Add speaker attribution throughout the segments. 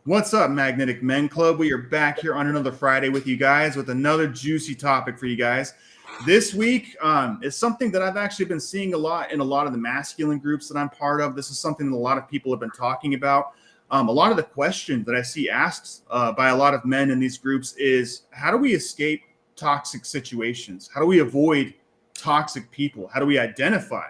Speaker 1: What's up, Magnetic Men Club? We are back here on another Friday with you guys with another juicy topic for you guys. This week is something that I've actually been seeing a lot in a lot of the masculine groups that I'm part of. This is something that a lot of people have been talking about. A lot of the questions that I see asked by a lot of men in these groups is, how do we escape toxic situations? How do we avoid toxic people? How do we identify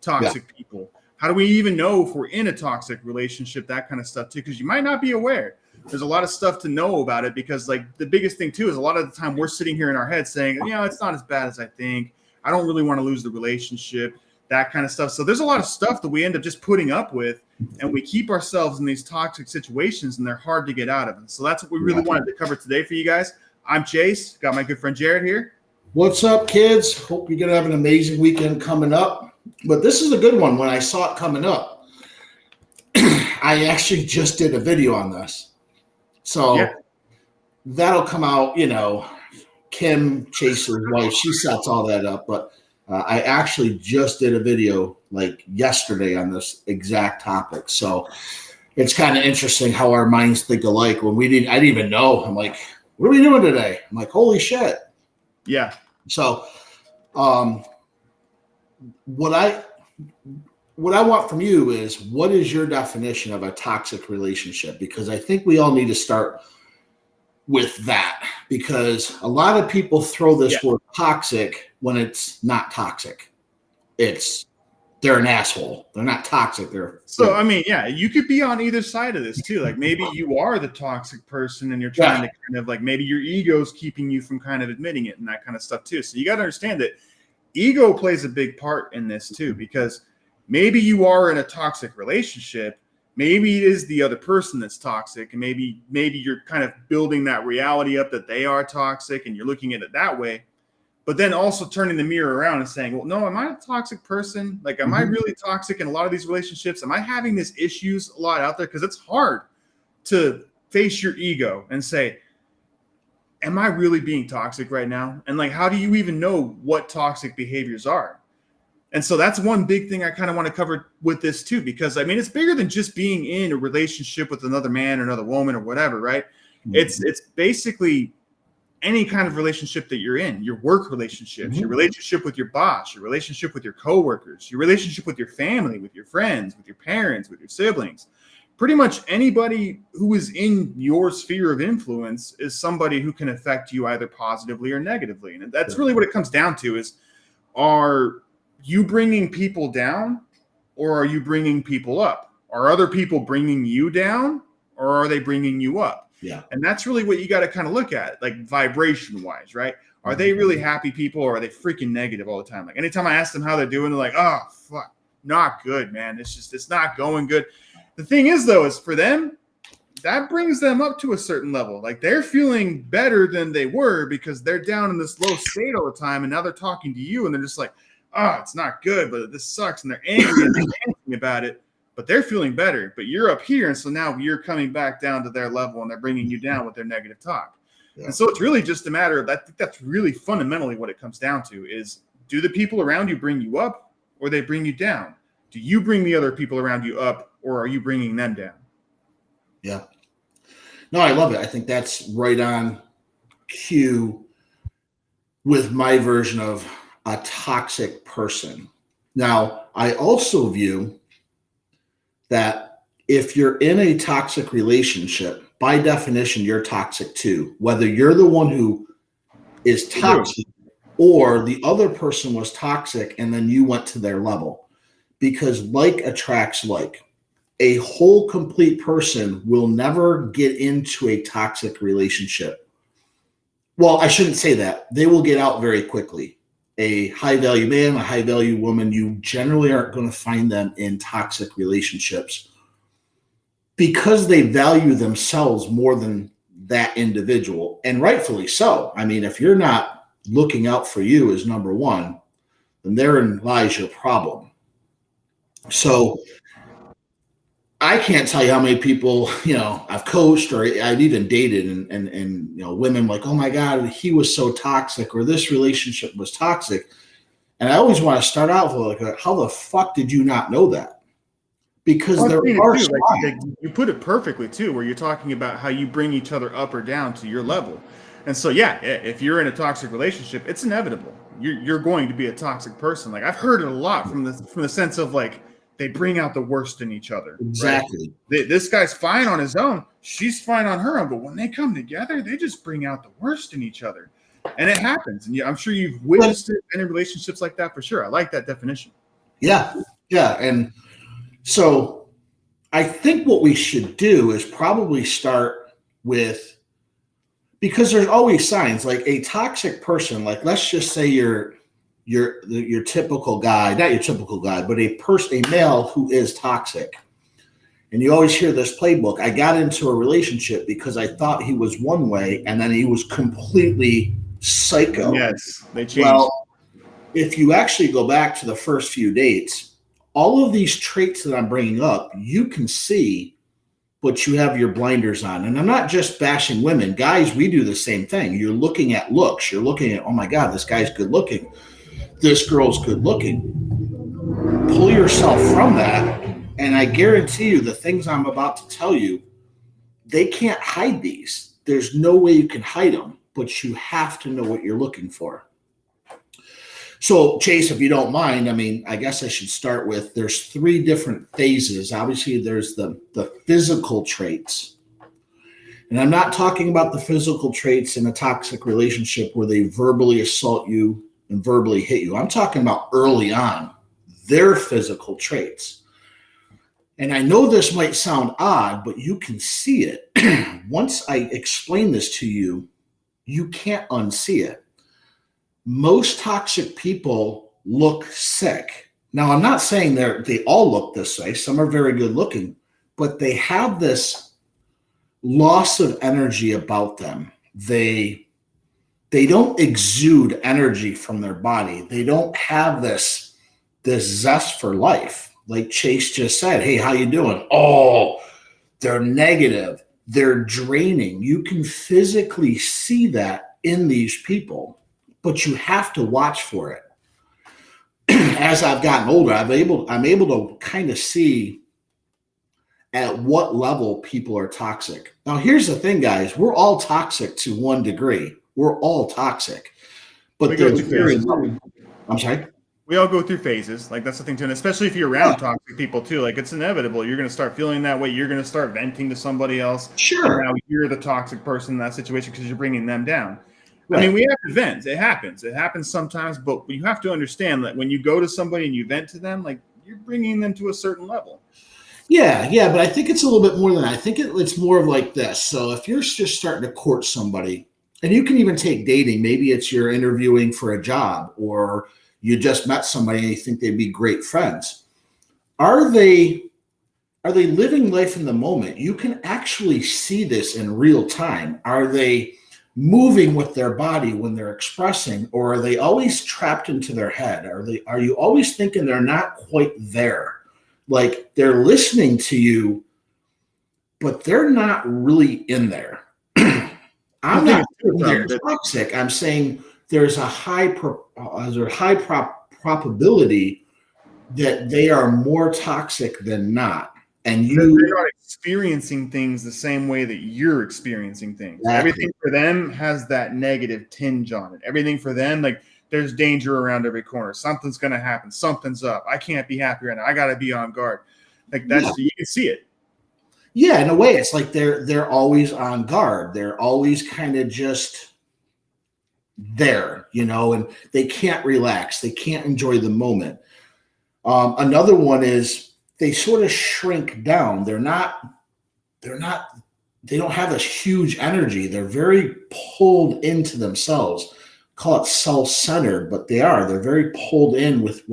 Speaker 1: toxic people? How do we even know if we're in a toxic relationship? That kind of stuff too, because you might not be aware. There's a lot of stuff to know about it, because like the biggest thing too is a lot of the time we're sitting here in our head saying, it's not as bad as I think. I don't really want to lose the relationship, that kind of stuff. So there's a lot of stuff that we end up just putting up with, and we keep ourselves in these toxic situations, and they're hard to get out of. And so that's what we really wanted to cover today for you guys. I'm Chase. Got my good friend Jared here.
Speaker 2: What's up, kids? Hope you're going to have an amazing weekend coming up. But this is a good one. When I saw it coming up, I actually just did a video on this. So that'll come out, Kim, Chase's wife, she sets all that up. But I actually just did a video like yesterday on this exact topic. So it's kind of interesting how our minds think alike. When I didn't even know. I'm like, what are we doing today? I'm like, holy shit.
Speaker 1: Yeah.
Speaker 2: So what I want from you is, what is your definition of a toxic relationship? Because I think we all need to start with that, because a lot of people throw this word toxic when it's not toxic. They're an asshole. They're not toxic.
Speaker 1: You could be on either side of this too. Like maybe you are the toxic person and you're trying to kind of like, maybe your ego's keeping you from kind of admitting it and that kind of stuff too. So you got to understand that ego plays a big part in this too, because maybe you are in a toxic relationship. Maybe it is the other person that's toxic, and maybe you're kind of building that reality up that they are toxic and you're looking at it that way. But then also turning the mirror around and saying, well, no, am I a toxic person? Like, am I really toxic in a lot of these relationships? Am I having these issues a lot out there? Because it's hard to face your ego and say, am I really being toxic right now? And like, how do you even know what toxic behaviors are? And so that's one big thing I kind of want to cover with this too, because it's bigger than just being in a relationship with another man or another woman or whatever, right? It's basically any kind of relationship that you're in, your work relationships, your relationship with your boss, your relationship with your coworkers, your relationship with your family, with your friends, with your parents, with your siblings. Pretty much anybody who is in your sphere of influence is somebody who can affect you either positively or negatively. And that's really what it comes down to is, are you bringing people down or are you bringing people up? Are other people bringing you down or are they bringing you up?
Speaker 2: Yeah.
Speaker 1: And that's really what you got to kind of look at, like vibration wise, right? Are they really happy people or are they freaking negative all the time? Like anytime I ask them how they're doing, they're like, oh, fuck, not good, man. It's not going good. The thing is, though, is for them, that brings them up to a certain level. Like they're feeling better than they were because they're down in this low state all the time. And now they're talking to you and they're just like, oh, it's not good, but this sucks. And they're angry and they're panicking about it, but they're feeling better. But you're up here. And so now you're coming back down to their level and they're bringing you down with their negative talk. Yeah. And so it's really just a matter of, I think that's really fundamentally what it comes down to is, do the people around you bring you up or they bring you down? Do you bring the other people around you up or are you bringing them down?
Speaker 2: Yeah. No, I love it. I think that's right on cue with my version of a toxic person. Now, I also view that if you're in a toxic relationship, by definition, you're toxic too. Whether you're the one who is toxic or the other person was toxic and then you went to their level. Because like attracts like. A whole, complete person will never get into a toxic relationship. Well, I shouldn't say that. They will get out very quickly. A high-value man, a high-value woman, you generally aren't going to find them in toxic relationships because they value themselves more than that individual, and rightfully so. If you're not looking out for you as number one, then therein lies your problem. So I can't tell you how many people, I've coached or I've even dated and women like, oh my God, he was so toxic or this relationship was toxic. And I always want to start out with like, how the fuck did you not know that? because
Speaker 1: Well,
Speaker 2: there
Speaker 1: I've seen
Speaker 2: are
Speaker 1: it too. Like
Speaker 2: signs.
Speaker 1: you put it perfectly too, where you're talking about how you bring each other up or down to your level. And so, yeah, if you're in a toxic relationship, it's inevitable. You're going to be a toxic person. Like I've heard it a lot from the sense of like they bring out the worst in each other, right?
Speaker 2: Exactly.
Speaker 1: This guy's fine on his own, she's fine on her own, but when they come together, they just bring out the worst in each other, and it happens. And yeah, I'm sure you've witnessed it in relationships like that for sure. I like that definition.
Speaker 2: Yeah. Yeah. And so I think what we should do is probably start with, because there's always signs like a toxic person, like let's just say your typical guy, not your typical guy, but a male who is toxic. And you always hear this playbook. I got into a relationship because I thought he was one way and then he was completely psycho.
Speaker 1: Yes, they changed.
Speaker 2: Well, if you actually go back to the first few dates, all of these traits that I'm bringing up, you can see, but you have your blinders on. And I'm not just bashing women. Guys, we do the same thing. You're looking at looks. You're looking at, oh my God, this guy's good looking. This girl's good looking. Pull yourself from that. And I guarantee you the things I'm about to tell you, they can't hide these. There's no way you can hide them, but you have to know what you're looking for. So, Chase, if you don't mind, I mean, I guess I should start with, there's 3 different phases. Obviously, there's the physical traits. And I'm not talking about the physical traits in a toxic relationship where they verbally assault you and verbally hit you. I'm talking about early on, their physical traits. And I know this might sound odd, but you can see it. Once I explain this to you, you can't unsee it. Most toxic people look sick. Now, I'm not saying they all look this way. Some are very good looking, but they have this loss of energy about them. They don't exude energy from their body. They don't have this zest for life. Like Chase just said, hey, how you doing? Oh, they're negative. They're draining. You can physically see that in these people, but you have to watch for it. As I've gotten older, I'm able to kind of see at what level people are toxic. Now, here's the thing, guys. We're all toxic to one degree. We're all toxic. But there's very level. I'm sorry?
Speaker 1: We all go through phases. Like that's the thing too, and especially if you're around toxic people too. Like it's inevitable. You're going to start feeling that way. You're going to start venting to somebody else.
Speaker 2: Sure.
Speaker 1: And now you're the toxic person in that situation because you're bringing them down.
Speaker 2: Right.
Speaker 1: I mean, we have to vent. It happens. It happens sometimes, but you have to understand that when you go to somebody and you vent to them, like you're bringing them to a certain level.
Speaker 2: Yeah, but I think it's a little bit more than that. I think it's more of like this. So if you're just starting to court somebody, and you can even take dating, maybe it's you're interviewing for a job or you just met somebody and you think they'd be great friends. Are they living life in the moment? You can actually see this in real time. Are they moving with their body when they're expressing, or are they always trapped into their head? Are you always thinking they're not quite there? Like they're listening to you, but they're not really in there. I'm not saying they're toxic. I'm saying there's a high probability that they are more toxic than not. And they're
Speaker 1: not experiencing things the same way that you're experiencing things. Exactly. Everything for them has that negative tinge on it. Everything for them, like there's danger around every corner. Something's going to happen. Something's up. I can't be happy right now. I got to be on guard. Like that's you can see it.
Speaker 2: Yeah, in a way, it's like they're always on guard. They're always kind of just there, and they can't relax. They can't enjoy the moment. Another one is they sort of shrink down. They don't have this huge energy. They're very pulled into themselves. Call it self-centered, but they're very pulled in with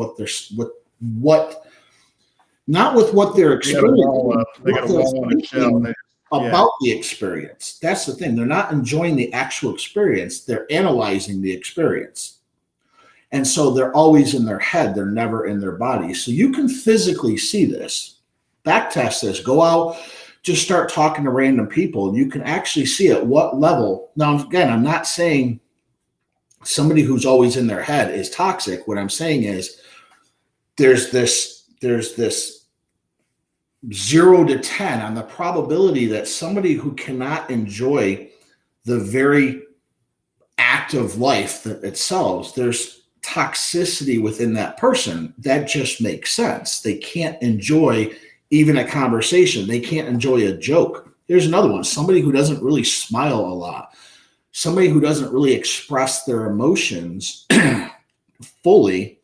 Speaker 2: not with what they're experiencing.
Speaker 1: They got a wall on a shell.
Speaker 2: About the experience. That's the thing. They're not enjoying the actual experience. They're analyzing the experience. And so they're always in their head. They're never in their body. So you can physically see this. Backtest this. Go out, just start talking to random people, and you can actually see at what level. Now, again, I'm not saying somebody who's always in their head is toxic. What I'm saying is there's this 0 to 10 on the probability that somebody who cannot enjoy the very act of life that itself, there's toxicity within that person. That just makes sense. They can't enjoy even a conversation. They can't enjoy a joke. Here's another one. Somebody who doesn't really smile a lot. Somebody who doesn't really express their emotions fully.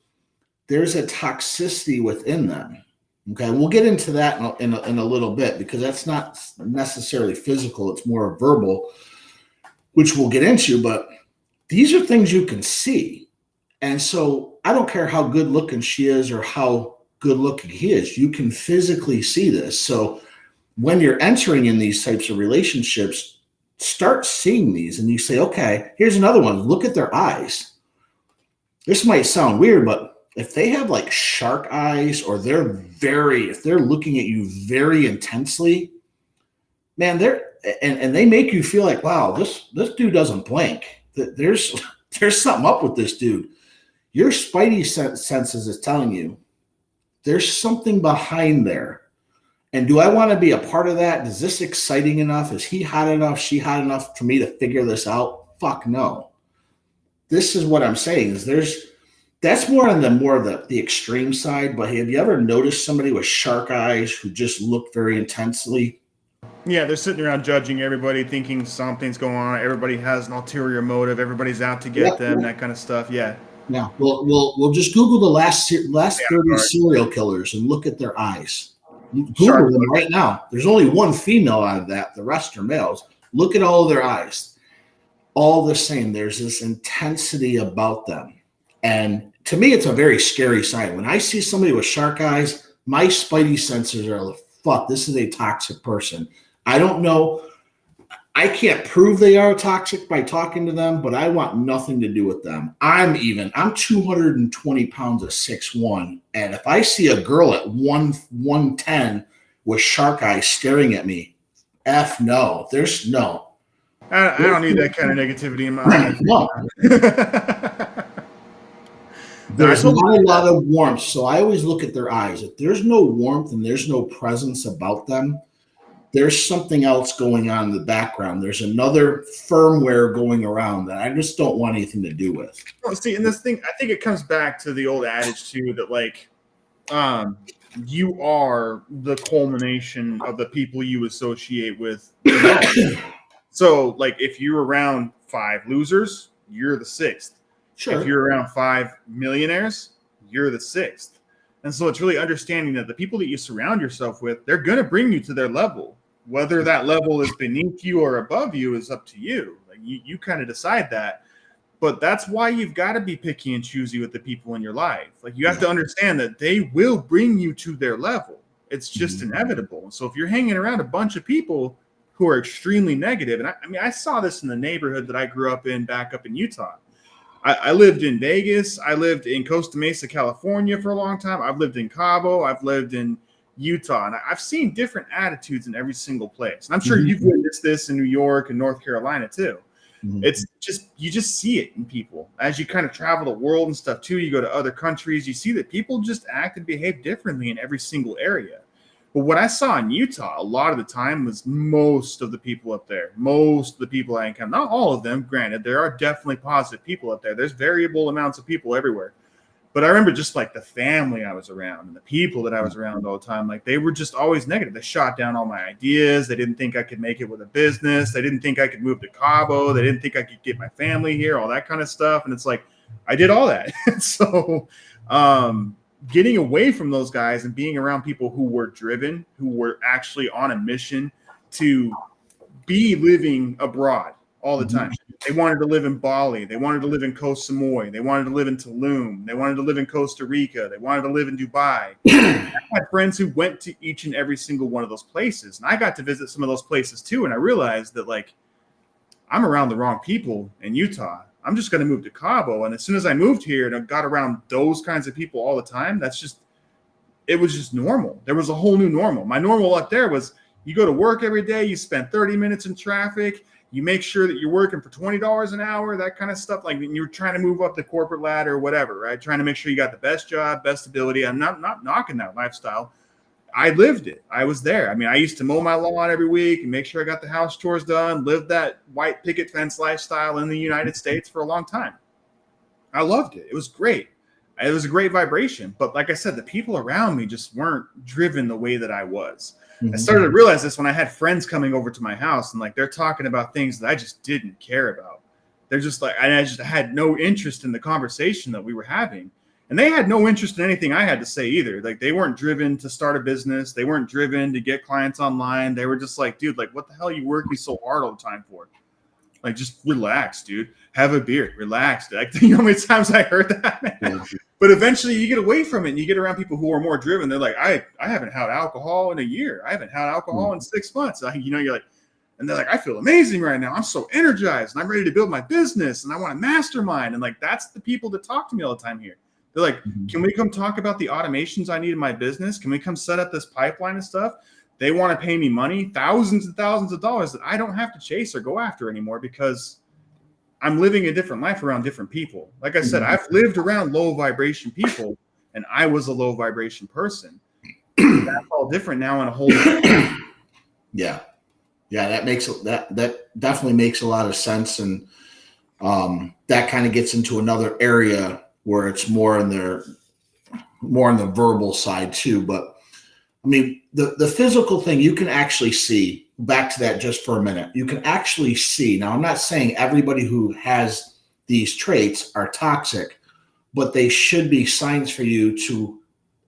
Speaker 2: There's a toxicity within them. Okay, we'll get into that in a little bit, because that's not necessarily physical. It's more verbal, which we'll get into. But these are things you can see. And so I don't care how good looking she is or how good looking he is. You can physically see this. So when you're entering in these types of relationships, start seeing these and you say, okay, here's another one. Look at their eyes. This might sound weird, but if they have like shark eyes, or if they're looking at you very intensely, man, and they make you feel like, wow, this dude doesn't blink. There's something up with this dude. Your spidey senses is telling you there's something behind there. And do I want to be a part of that? Is this exciting enough? Is he hot enough? She hot enough for me to figure this out? Fuck no. This is what I'm saying. That's more on the extreme side. But have you ever noticed somebody with shark eyes who just look very intensely?
Speaker 1: Yeah, they're sitting around judging everybody, thinking something's going on. Everybody has an ulterior motive. Everybody's out to get them. That kind of stuff. Yeah.
Speaker 2: Yeah. We'll just Google the last 30 serial killers and look at their eyes. Google them right now. There's only one female out of that. The rest are males. Look at all of their eyes. All the same. There's this intensity about them. And to me, it's a very scary sign. When I see somebody with shark eyes, my spidey sensors are like, fuck, this is a toxic person. I don't know. I can't prove they are toxic by talking to them, but I want nothing to do with them. I'm 220 pounds at 6'1". And if I see a girl at 110 with shark eyes staring at me, F no. There's no.
Speaker 1: I don't need that kind of negativity in my life.
Speaker 2: No. There's not a lot of warmth. So I always look at their eyes. If there's no warmth and there's no presence about them, there's something else going on in the background. There's another firmware going around that I just don't want anything to do with.
Speaker 1: Well, see, and this thing, I think it comes back to the old adage too, that like, you are the culmination of the people you associate with. So, like, if you're around 5 losers, you're the 6th. Sure. If you're around 5 millionaires, you're the 6th. And so it's really understanding that the people that you surround yourself with, they're going to bring you to their level. Whether that level is beneath you or above you is up to you. Like you kind of decide that. But that's why you've got to be picky and choosy with the people in your life. Like you have to understand that they will bring you to their level. It's just inevitable. So if you're hanging around a bunch of people who are extremely negative, and I mean, I saw this in the neighborhood that I grew up in back up in Utah. I lived in Vegas. I lived in Costa Mesa, California for a long time. I've lived in Cabo. I've lived in Utah. And I've seen different attitudes in every single place. And I'm sure you've witnessed this in New York and North Carolina too. It's just, you just see it in people. As you kind of travel the world and stuff too, you go to other countries, you see that people just act and behave differently in every single area. But what I saw in Utah a lot of the time was most of the people up there, most of the people I encountered, not all of them, granted, there are definitely positive people up there. There's variable amounts of people everywhere. But I remember just like the family I was around and the people that I was around all the time, like they were just always negative. They shot down all my ideas. They didn't think I could make it with a business. They didn't think I could move to Cabo. They didn't think I could get my family here, all that kind of stuff. And it's like, I did all that. So, getting away from those guys and being around people who were driven, who were actually on a mission to be living abroad all the time. They wanted to live in Bali. They wanted to live in Koh Samui. They wanted to live in Tulum. They wanted to live in Costa Rica. They wanted to live in Dubai. I had friends who went to each and every single one of those places. And I got to visit some of those places too. And I realized that like, I'm around the wrong people in Utah. I'm just going to move to Cabo. And as soon as I moved here and I got around those kinds of people all the time, it was just normal. There was a whole new normal. My normal up there was you go to work every day, you spend 30 minutes in traffic, you make sure that you're working for $20 an hour, that kind of stuff. Like you're trying to move up the corporate ladder or whatever, right? Trying to make sure you got the best job, best ability. I'm not knocking that lifestyle. I lived it. I was there. I mean, I used to mow my lawn every week and make sure I got the house chores done, lived that white picket fence lifestyle in the United States for a long time. I loved it. It was great. It was a great vibration. But like I said, the people around me just weren't driven the way that I was. I started to realize this when I had friends coming over to my house and like they're talking about things that I just didn't care about. They're just like, and I just had no interest in the conversation that we were having. And they had no interest in anything I had to say either. Like they weren't driven to start a business. They weren't driven to get clients online. They were just like, dude, like what the hell are you working so hard all the time for? Like, just relax, dude. Have a beer. Relax. Like, you know how many times I heard that, man? Yeah. But eventually you get away from it and you get around people who are more driven. They're like, I haven't had alcohol in a year. I haven't had alcohol in 6 months. You're like, and they're like, I feel amazing right now. I'm so energized and I'm ready to build my business and I want to mastermind. And like, that's the people that talk to me all the time here. They're like, can we come talk about the automations I need in my business? Can we come set up this pipeline and stuff? They want to pay me money, thousands and thousands of dollars that I don't have to chase or go after anymore because I'm living a different life around different people. Like I said, I've lived around low vibration people and I was a low vibration person. That's all different now in a whole different way.
Speaker 2: Yeah. Yeah, that definitely makes a lot of sense. And that kind of gets into another area where it's more on the verbal side too. But I mean, the physical thing you can actually see. Back to that just for a minute. You can actually see. Now, I'm not saying everybody who has these traits are toxic, but they should be signs for you to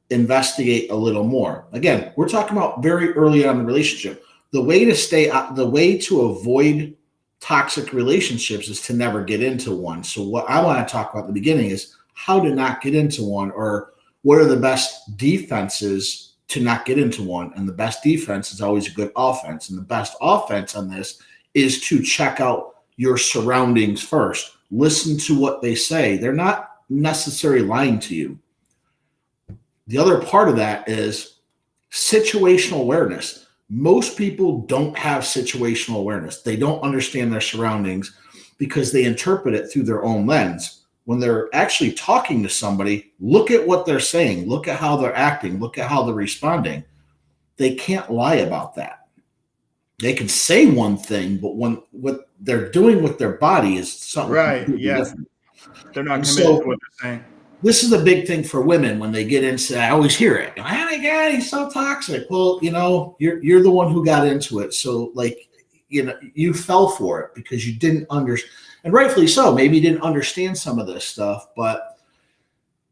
Speaker 2: investigate a little more. Again, we're talking about very early on in the relationship. The way to avoid toxic relationships is to never get into one. So what I want to talk about at the beginning is how to not get into one, or what are the best defenses to not get into one. And the best defense is always a good offense. And the best offense on this is to check out your surroundings first. Listen to what they say. They're not necessarily lying to you. The other part of that is situational awareness. Most people don't have situational awareness. They don't understand their surroundings because they interpret it through their own lens. When they're actually talking to somebody, look at what they're saying. Look at how they're acting. Look at how they're responding. They can't lie about that. They can say one thing, but what they're doing with their body is something different.
Speaker 1: They're not committed to what they're saying.
Speaker 2: This is a big thing for women when they get into. I always hear it. Oh my God, he's so toxic. Well, you're the one who got into it. So you fell for it because you didn't understand. And rightfully so. Maybe you didn't understand some of this stuff, but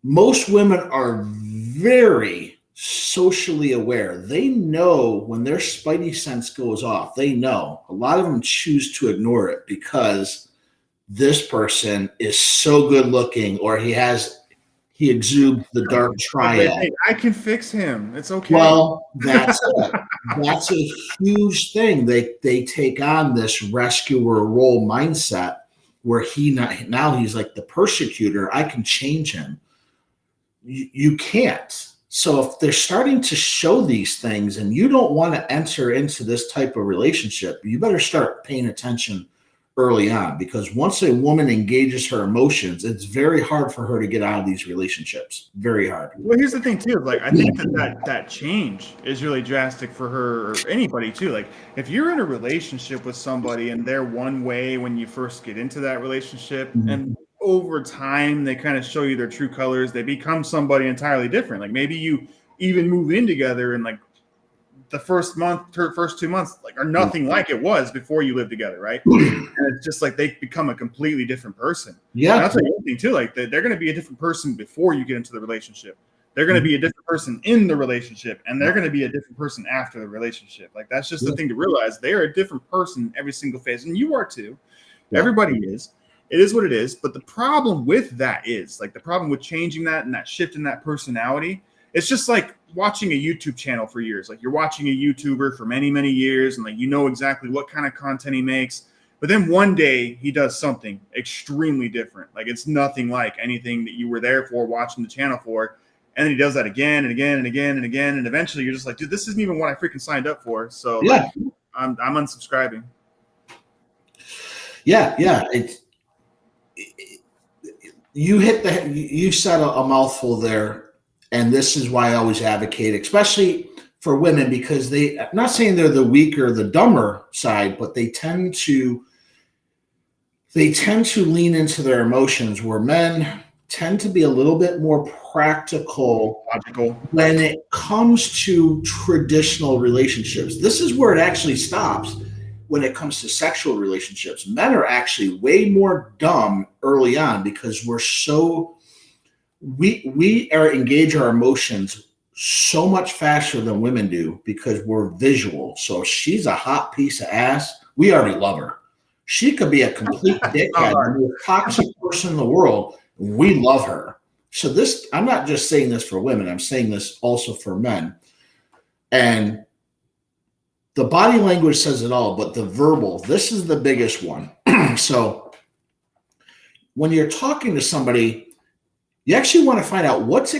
Speaker 2: most women are very socially aware. They know when their spidey sense goes off. They know. A lot of them choose to ignore it because this person is so good looking, or he exudes the dark triad.
Speaker 1: I can fix him. It's okay.
Speaker 2: Well, that's it. That's a huge thing. They take on this rescuer role mindset where now he's like the persecutor. I can change him. You can't. So if they're starting to show these things and you don't want to enter into this type of relationship, you better start paying attention early on, because once a woman engages her emotions, it's very hard for her to get out of these relationships. Very hard.
Speaker 1: Well, here's the thing too. Like, I think that change is really drastic for her or anybody too. Like, if you're in a relationship with somebody and they're one way when you first get into that relationship, and over time they kind of show you their true colors, they become somebody entirely different. Like, maybe you even move in together and like the first 2 months are nothing like it was before you lived together, right? And it's just like they become a completely different person.
Speaker 2: Yeah,
Speaker 1: and that's the other thing too. Like, they're going to be a different person before you get into the relationship. They're going to be a different person in the relationship, and they're going to be a different person after the relationship. Like, that's just the thing to realize. They are a different person every single phase, and you are too. Yeah. Everybody is. It is what it is. But the problem with that is, like, the problem with changing that and that shift in that personality, it's just like watching a YouTube channel for years. Like, you're watching a YouTuber for many, many years, and like, you know exactly what kind of content he makes. But then one day he does something extremely different. Like, it's nothing like anything that you were there for, watching the channel for. And then he does that again and again and again and again. And eventually you're just like, dude, this isn't even what I freaking signed up for. So yeah, I'm unsubscribing.
Speaker 2: Yeah. You said a mouthful there. And this is why I always advocate, especially for women because I'm not saying they're the weaker, the dumber side, but they tend to lean into their emotions, where men tend to be a little bit more practical,
Speaker 1: logical
Speaker 2: when it comes to traditional relationships. This is where it actually stops when it comes to sexual relationships. Men are actually way more dumb early on because we engage our emotions so much faster than women do because we're visual. So if she's a hot piece of ass, we already love her. She could be a complete dickhead, the most toxic person in the world. We love her. So this, I'm not just saying this for women. I'm saying this also for men. And the body language says it all, but the verbal, this is the biggest one. So when you're talking to somebody, you actually want to find out what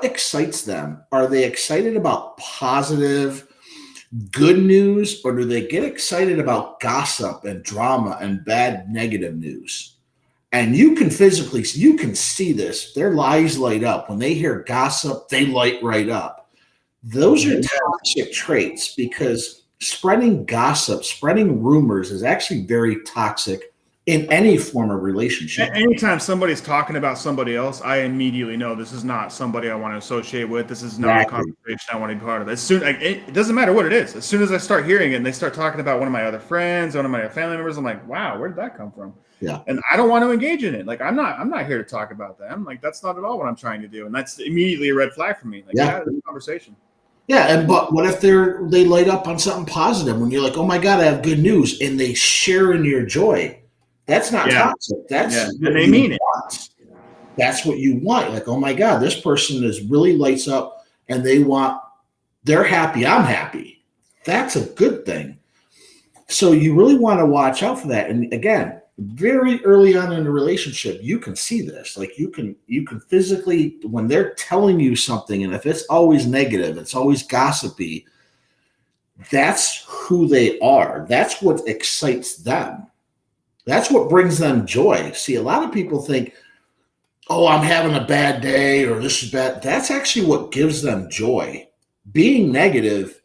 Speaker 2: excites them. Are they excited about positive, good news, or do they get excited about gossip and drama and bad negative news? And you can see this. Their eyes light up. When they hear gossip, they light right up. Those are toxic traits because spreading gossip, spreading rumors is actually very toxic in any form of relationship.
Speaker 1: Anytime somebody's talking about somebody else, I immediately know this is not somebody I want to associate with. This is not a conversation I want to be part of. It doesn't matter what it is. As soon as I start hearing it and they start talking about one of my other friends, one of my family members, I'm like, wow, where did that come from?
Speaker 2: Yeah.
Speaker 1: And I don't want to engage in it. Like, I'm not here to talk about them. Like, that's not at all what I'm trying to do. And that's immediately a red flag for me. Like, yeah, this conversation.
Speaker 2: Yeah, but what if they light up on something positive when you're like, oh my God, I have good news, and they share in your joy? That's not toxic. That's
Speaker 1: and they mean it.
Speaker 2: That's what you want. Like, oh my God, this person is really lights up, and they're happy. I'm happy. That's a good thing. So you really want to watch out for that. And again, very early on in a relationship, you can see this. Like you can physically, when they're telling you something, and if it's always negative, it's always gossipy, that's who they are. That's what excites them. That's what brings them joy. See, a lot of people think, oh, I'm having a bad day or this is bad. That's actually what gives them joy. Being negative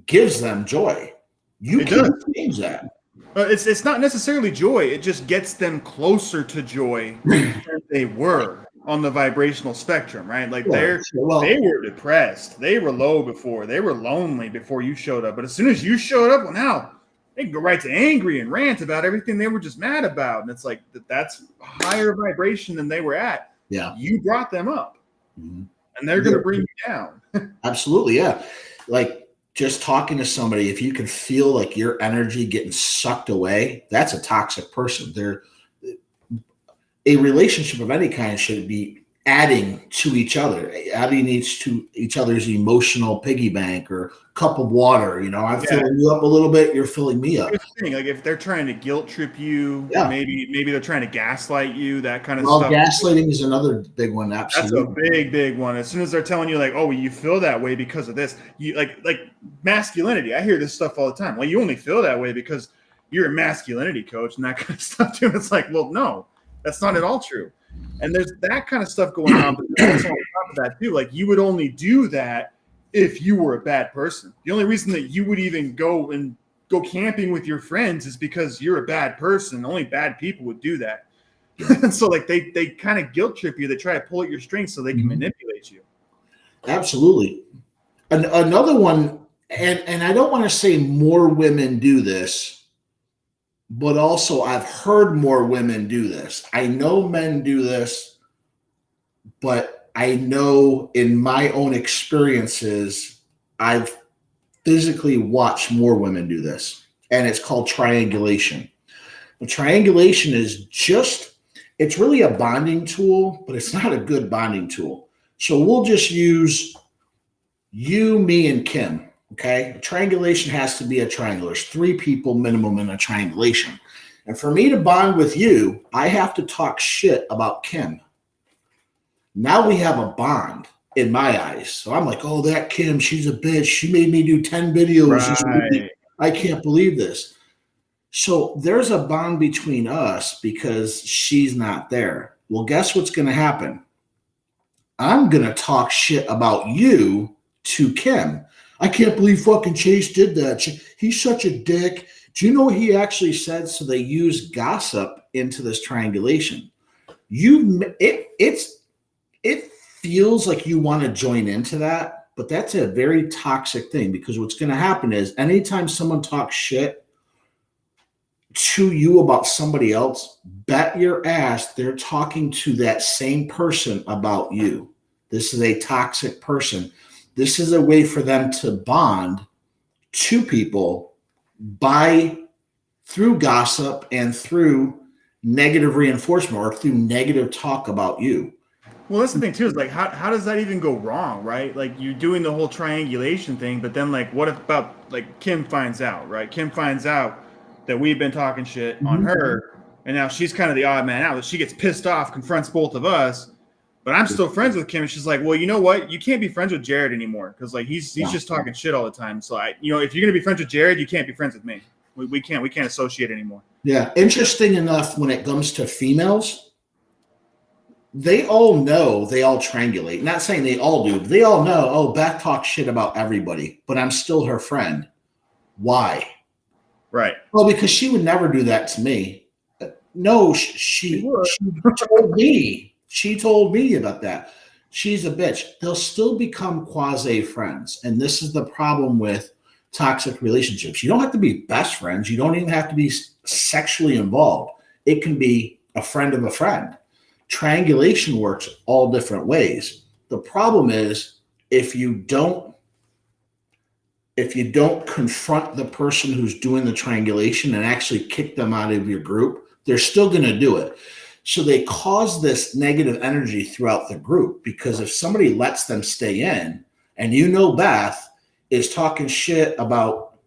Speaker 2: gives them joy. You can't change that.
Speaker 1: It's not necessarily joy. It just gets them closer to joy than they were on the vibrational spectrum, right? Like they were depressed. They were low before. They were lonely before you showed up. But as soon as you showed up, well, now they can go right to angry and rant about everything they were just mad about. And it's like, that's a higher vibration than they were at.
Speaker 2: Yeah.
Speaker 1: You brought them up. Mm-hmm. And they're going to bring you down. Absolutely,
Speaker 2: yeah. Like just talking to somebody, if you can feel like your energy getting sucked away, that's a toxic person. A relationship of any kind should be adding to each other, adding each other's emotional piggy bank or cup of water. You know, I'm filling you up a little bit, you're filling me up.
Speaker 1: Like if they're trying to guilt trip you, maybe they're trying to gaslight you, that kind of stuff.
Speaker 2: Gaslighting is another big one. Absolutely.
Speaker 1: That's a big one. As soon as they're telling you like, oh, you feel that way because of this, you like masculinity. I hear this stuff all the time. Well, you only feel that way because you're a masculinity coach and that kind of stuff too. It's like, well, no, that's not at all true. And there's that kind of stuff going on, but also on top of that too, like you would only do that if you were a bad person. The only reason that you would even go camping with your friends is because you're a bad person. Only bad people would do that. And so like they kind of guilt trip you. They try to pull at your strings so they can manipulate you.
Speaker 2: Absolutely. Another one, and I don't want to say more women do this, but also I've heard more women do this. I know men do this, but I know in my own experiences, I've physically watched more women do this, and it's called triangulation. The triangulation is it's really a bonding tool, but it's not a good bonding tool. So we'll just use you, me, and Kim. Okay, a triangulation has to be a triangle. There's 3 people minimum in a triangulation. And for me to bond with you, I have to talk shit about Kim. Now we have a bond in my eyes. So I'm like, oh, that Kim, she's a bitch. She made me do 10 videos. Right. I can't believe this. So there's a bond between us because she's not there. Well, guess what's going to happen? I'm going to talk shit about you to Kim. I can't believe fucking Chase did that. He's such a dick. Do you know what he actually said? So they use gossip into this triangulation. It feels like you want to join into that, but that's a very toxic thing, because what's going to happen is anytime someone talks shit to you about somebody else, bet your ass they're talking to that same person about you. This is a toxic person. This is a way for them to bond to people through gossip and through negative reinforcement, or through negative talk about you.
Speaker 1: Well, that's the thing too, is like, how does that even go wrong, right? Like, you're doing the whole triangulation thing, but then, like, what if about, like, Kim finds out, right? Kim finds out that we've been talking shit on her, and now she's kind of the odd man out. She gets pissed off, confronts both of us, but I'm still friends with Kim, and she's like, well, you know what? You can't be friends with Jared anymore, because, like, he's just talking shit all the time. So if you're gonna be friends with Jared, you can't be friends with me. We can't associate anymore.
Speaker 2: Yeah. Interesting enough, when it comes to females, they all know, they all triangulate. Not saying they all do, but they all know, oh, Beth talks shit about everybody, but I'm still her friend. Why?
Speaker 1: Right.
Speaker 2: Well, because she would never do that to me. No, she told me. She told me about that. She's a bitch. They'll still become quasi friends. And this is the problem with toxic relationships. You don't have to be best friends. You don't even have to be sexually involved. It can be a friend of a friend. Triangulation works all different ways. The problem is if you don't confront the person who's doing the triangulation and actually kick them out of your group, they're still going to do it. So they cause this negative energy throughout the group, because if somebody lets them stay in, and Beth is talking shit about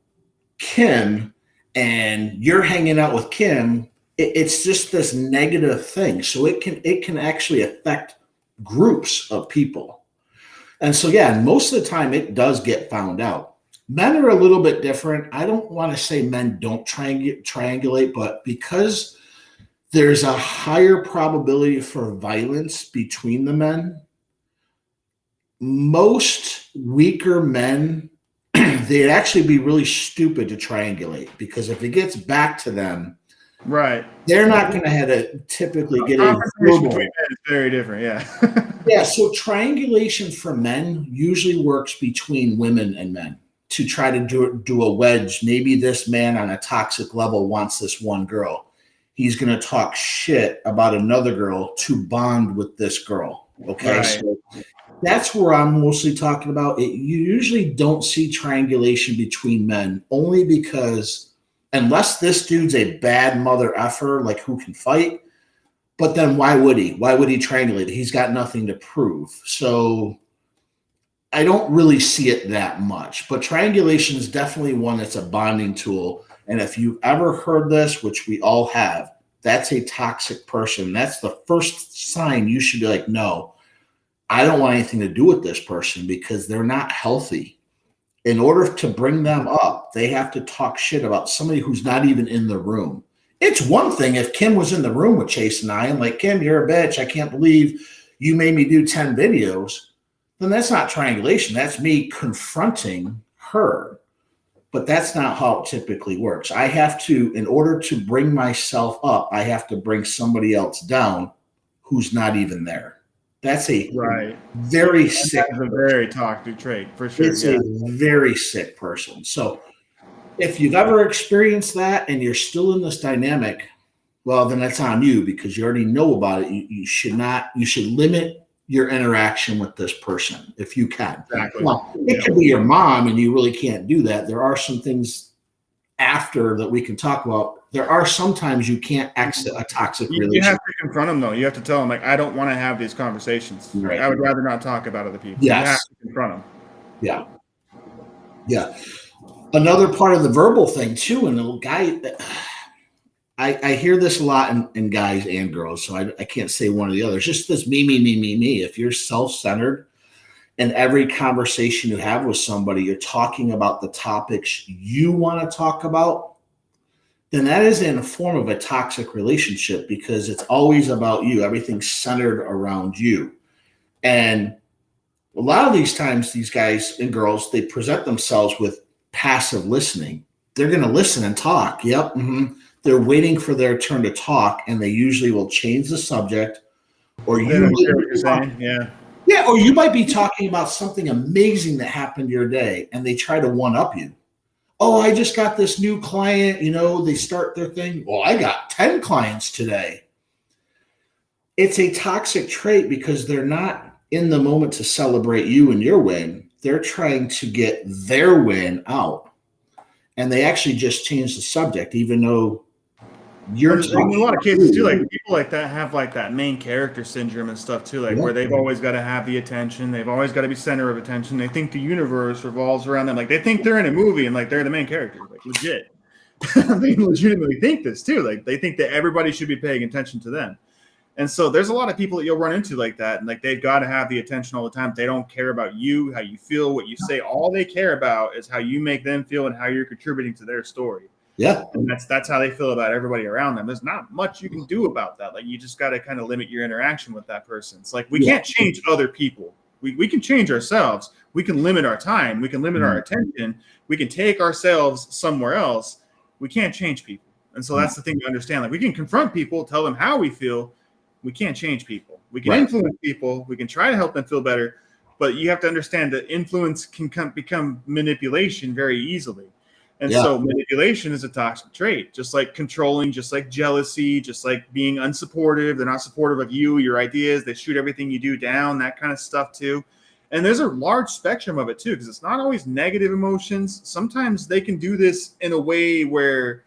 Speaker 2: Kim and you're hanging out with Kim, it's just this negative thing. So it can actually affect groups of people. And so, yeah, most of the time it does get found out. Men are a little bit different. I don't want to say men don't triangulate, but because there's a higher probability for violence between the men, most weaker men, they'd actually be really stupid to triangulate, because if it gets back to them,
Speaker 1: right,
Speaker 2: they're not going to have to typically get
Speaker 1: a between men is very different. Yeah.
Speaker 2: Yeah. So triangulation for men usually works between women and men to try to do a wedge. Maybe this man on a toxic level wants this one girl. He's going to talk shit about another girl to bond with this girl. Okay. Right. So that's where I'm mostly talking about it. You usually don't see triangulation between men, only because unless this dude's a bad mother effer, like who can fight, but then why would he? Why would he triangulate? He's got nothing to prove. So I don't really see it that much, but triangulation is definitely one that's a bonding tool. And if you've ever heard this, which we all have, that's a toxic person. That's the first sign you should be like, no, I don't want anything to do with this person, because they're not healthy. In order to bring them up, they have to talk shit about somebody who's not even in the room. It's one thing if Kim was in the room with Chase and I, and like, Kim, you're a bitch. I can't believe you made me do 10 videos. Then that's not triangulation. That's me confronting her. But that's not how it typically works. I have to, in order to bring myself up, I have to bring somebody else down who's not even there. That's a very sick,
Speaker 1: that's a very toxic trait for sure.
Speaker 2: It's a very sick person. So if you've ever experienced that and you're still in this dynamic, well, then that's on you, because you already know about it. You should limit your interaction with this person if you can.
Speaker 1: Exactly.
Speaker 2: Well, it could be your mom and you really can't do that. There are some things after that we can talk about. There are sometimes you can't exit a toxic relationship.
Speaker 1: You have to confront them, though. You have to tell them, like, I don't want to have these conversations.
Speaker 2: Right.
Speaker 1: I would rather not talk about other people.
Speaker 2: Yes.
Speaker 1: You have to confront them.
Speaker 2: Yeah. Yeah. Another part of the verbal thing too, and the guy, I hear this a lot in guys and girls, so I can't say one or the other. It's just this me. If you're self-centered in every conversation you have with somebody, you're talking about the topics you want to talk about, then that is in a form of a toxic relationship, because it's always about you. Everything's centered around you. And A lot of these times, these guys and girls, they present themselves with passive listening. They're going to listen and talk. Yep. Mm-hmm. They're waiting for their turn to talk, and they usually will change the subject. Or
Speaker 1: They don't hear what you're saying. Yeah.
Speaker 2: Yeah, or you might be talking about something amazing that happened your day, and they try to one up you. Oh, I just got this new client. They start their thing. Well, I got 10 clients today. It's a toxic trait because they're not in the moment to celebrate you and your win. They're trying to get their win out. And they actually just change the subject, even though you're
Speaker 1: in a lot of cases too, like people like that have like that main character syndrome and stuff too, like where they've always got to have the attention, they've always got to be center of attention. They think the universe revolves around them, like they think they're in a movie and like they're the main character, like legit. They legitimately think this too, like they think that everybody should be paying attention to them. And so there's a lot of people that you'll run into like that, and like they've got to have the attention all the time. They don't care about you, how you feel, what you say. All they care about is how you make them feel and how you're contributing to their story.
Speaker 2: Yeah.
Speaker 1: And that's how they feel about everybody around them. There's not much you can do about that. Like you just got to kind of limit your interaction with that person. It's like we can't change other people. We can change ourselves. We can limit our time. We can limit our attention. We can take ourselves somewhere else. We can't change people. And so that's the thing to understand. Like we can confront people, tell them how we feel. We can't change people. We can influence people. We can try to help them feel better. But you have to understand that influence can become manipulation very easily. And so manipulation is a toxic trait, just like controlling, just like jealousy, just like being unsupportive. They're not supportive of you, your ideas. They shoot everything you do down, that kind of stuff too. And there's a large spectrum of it too, because it's not always negative emotions. Sometimes they can do this in a way where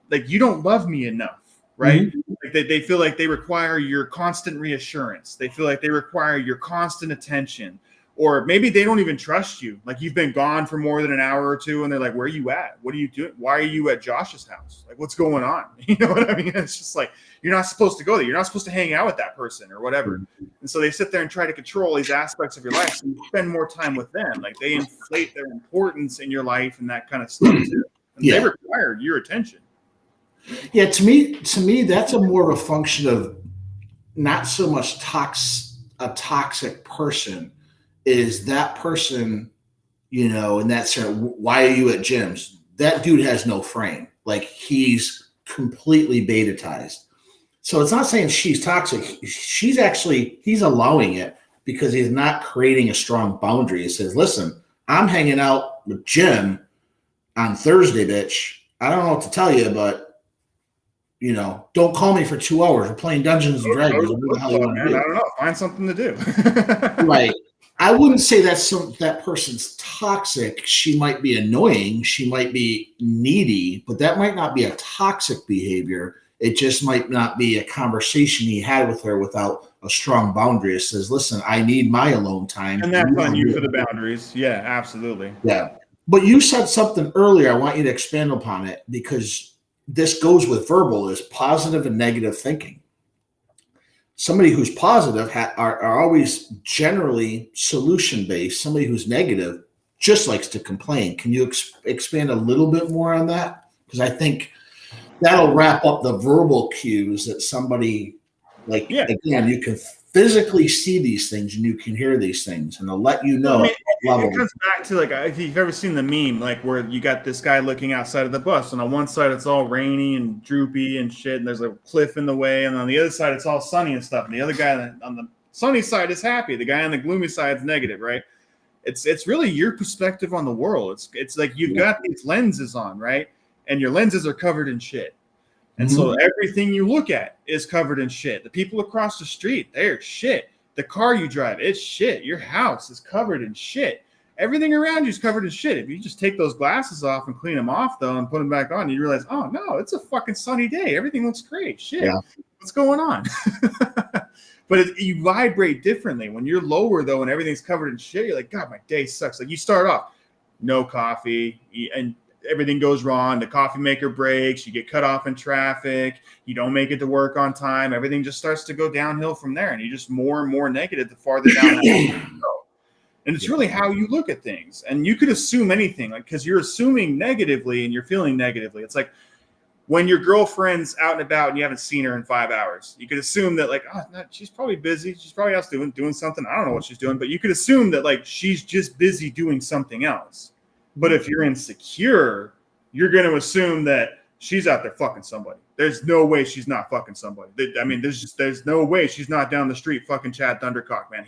Speaker 1: like you don't love me enough, right? Mm-hmm. Like they feel like they require your constant reassurance. They feel like they require your constant attention. Or maybe they don't even trust you. Like you've been gone for more than an hour or two and they're like, where are you at? What are you doing? Why are you at Josh's house? Like, what's going on? You know what I mean? It's just like, you're not supposed to go there. You're not supposed to hang out with that person or whatever. And so they sit there and try to control these aspects of your life. So you spend more time with them. Like they inflate their importance in your life and that kind of stuff too. And they require your attention.
Speaker 2: Yeah. To me, that's a more of a function of not so much a toxic person. Is that person, and that's why are you at gyms? That dude has no frame. Like he's completely betatized. So it's not saying she's toxic. He's allowing it because he's not creating a strong boundary. He says, listen, I'm hanging out with Jim on Thursday, bitch. I don't know what to tell you, but don't call me for 2 hours. We're playing Dungeons and Dragons.
Speaker 1: I don't know. Find something to do.
Speaker 2: Right. I wouldn't say that person's toxic. She might be annoying. She might be needy, but that might not be a toxic behavior. It just might not be a conversation he had with her without a strong boundary. It says, listen, I need my alone time.
Speaker 1: And that's on you for the boundaries. Yeah, absolutely.
Speaker 2: Yeah. But you said something earlier. I want you to expand upon it because this goes with verbal is positive and negative thinking. Somebody who's positive are always generally solution-based. Somebody who's negative just likes to complain. Can you expand a little bit more on that? Because I think that'll wrap up the verbal cues that somebody again, you can physically see these things and you can hear these things and they'll let you know.
Speaker 1: It comes back to if you've ever seen the meme, where you got this guy looking outside of the bus and on one side it's all rainy and droopy and shit and there's a cliff in the way and on the other side it's all sunny and stuff and the other guy on the sunny side is happy, the guy on the gloomy side is negative, right? It's really your perspective on the world. It's like you've got these lenses on, right? And your lenses are covered in shit. And so everything you look at is covered in shit. The people across the street, they're shit. The car you drive, it's shit. Your house is covered in shit. Everything around you is covered in shit. If you just take those glasses off and clean them off, though, and put them back on, you realize, oh, no, it's a fucking sunny day. Everything looks great. Shit. Yeah. What's going on? But you vibrate differently. When you're lower, though, and everything's covered in shit, you're like, God, my day sucks. Like you start off, no coffee, and everything goes wrong. The coffee maker breaks. You get cut off in traffic. You don't make it to work on time. Everything just starts to go downhill from there. And you're just more and more negative the farther down that you go. And it's really how you look at things. And you could assume anything, because you're assuming negatively and you're feeling negatively. It's like when your girlfriend's out and about and you haven't seen her in 5 hours, you could assume that like, oh, no, she's probably busy. She's probably out doing something. I don't know what she's doing, but you could assume that like she's just busy doing something else. But if you're insecure, you're going to assume that she's out there fucking somebody. There's no way she's not fucking somebody. I mean, there's no way she's not down the street fucking Chad Thundercock, man.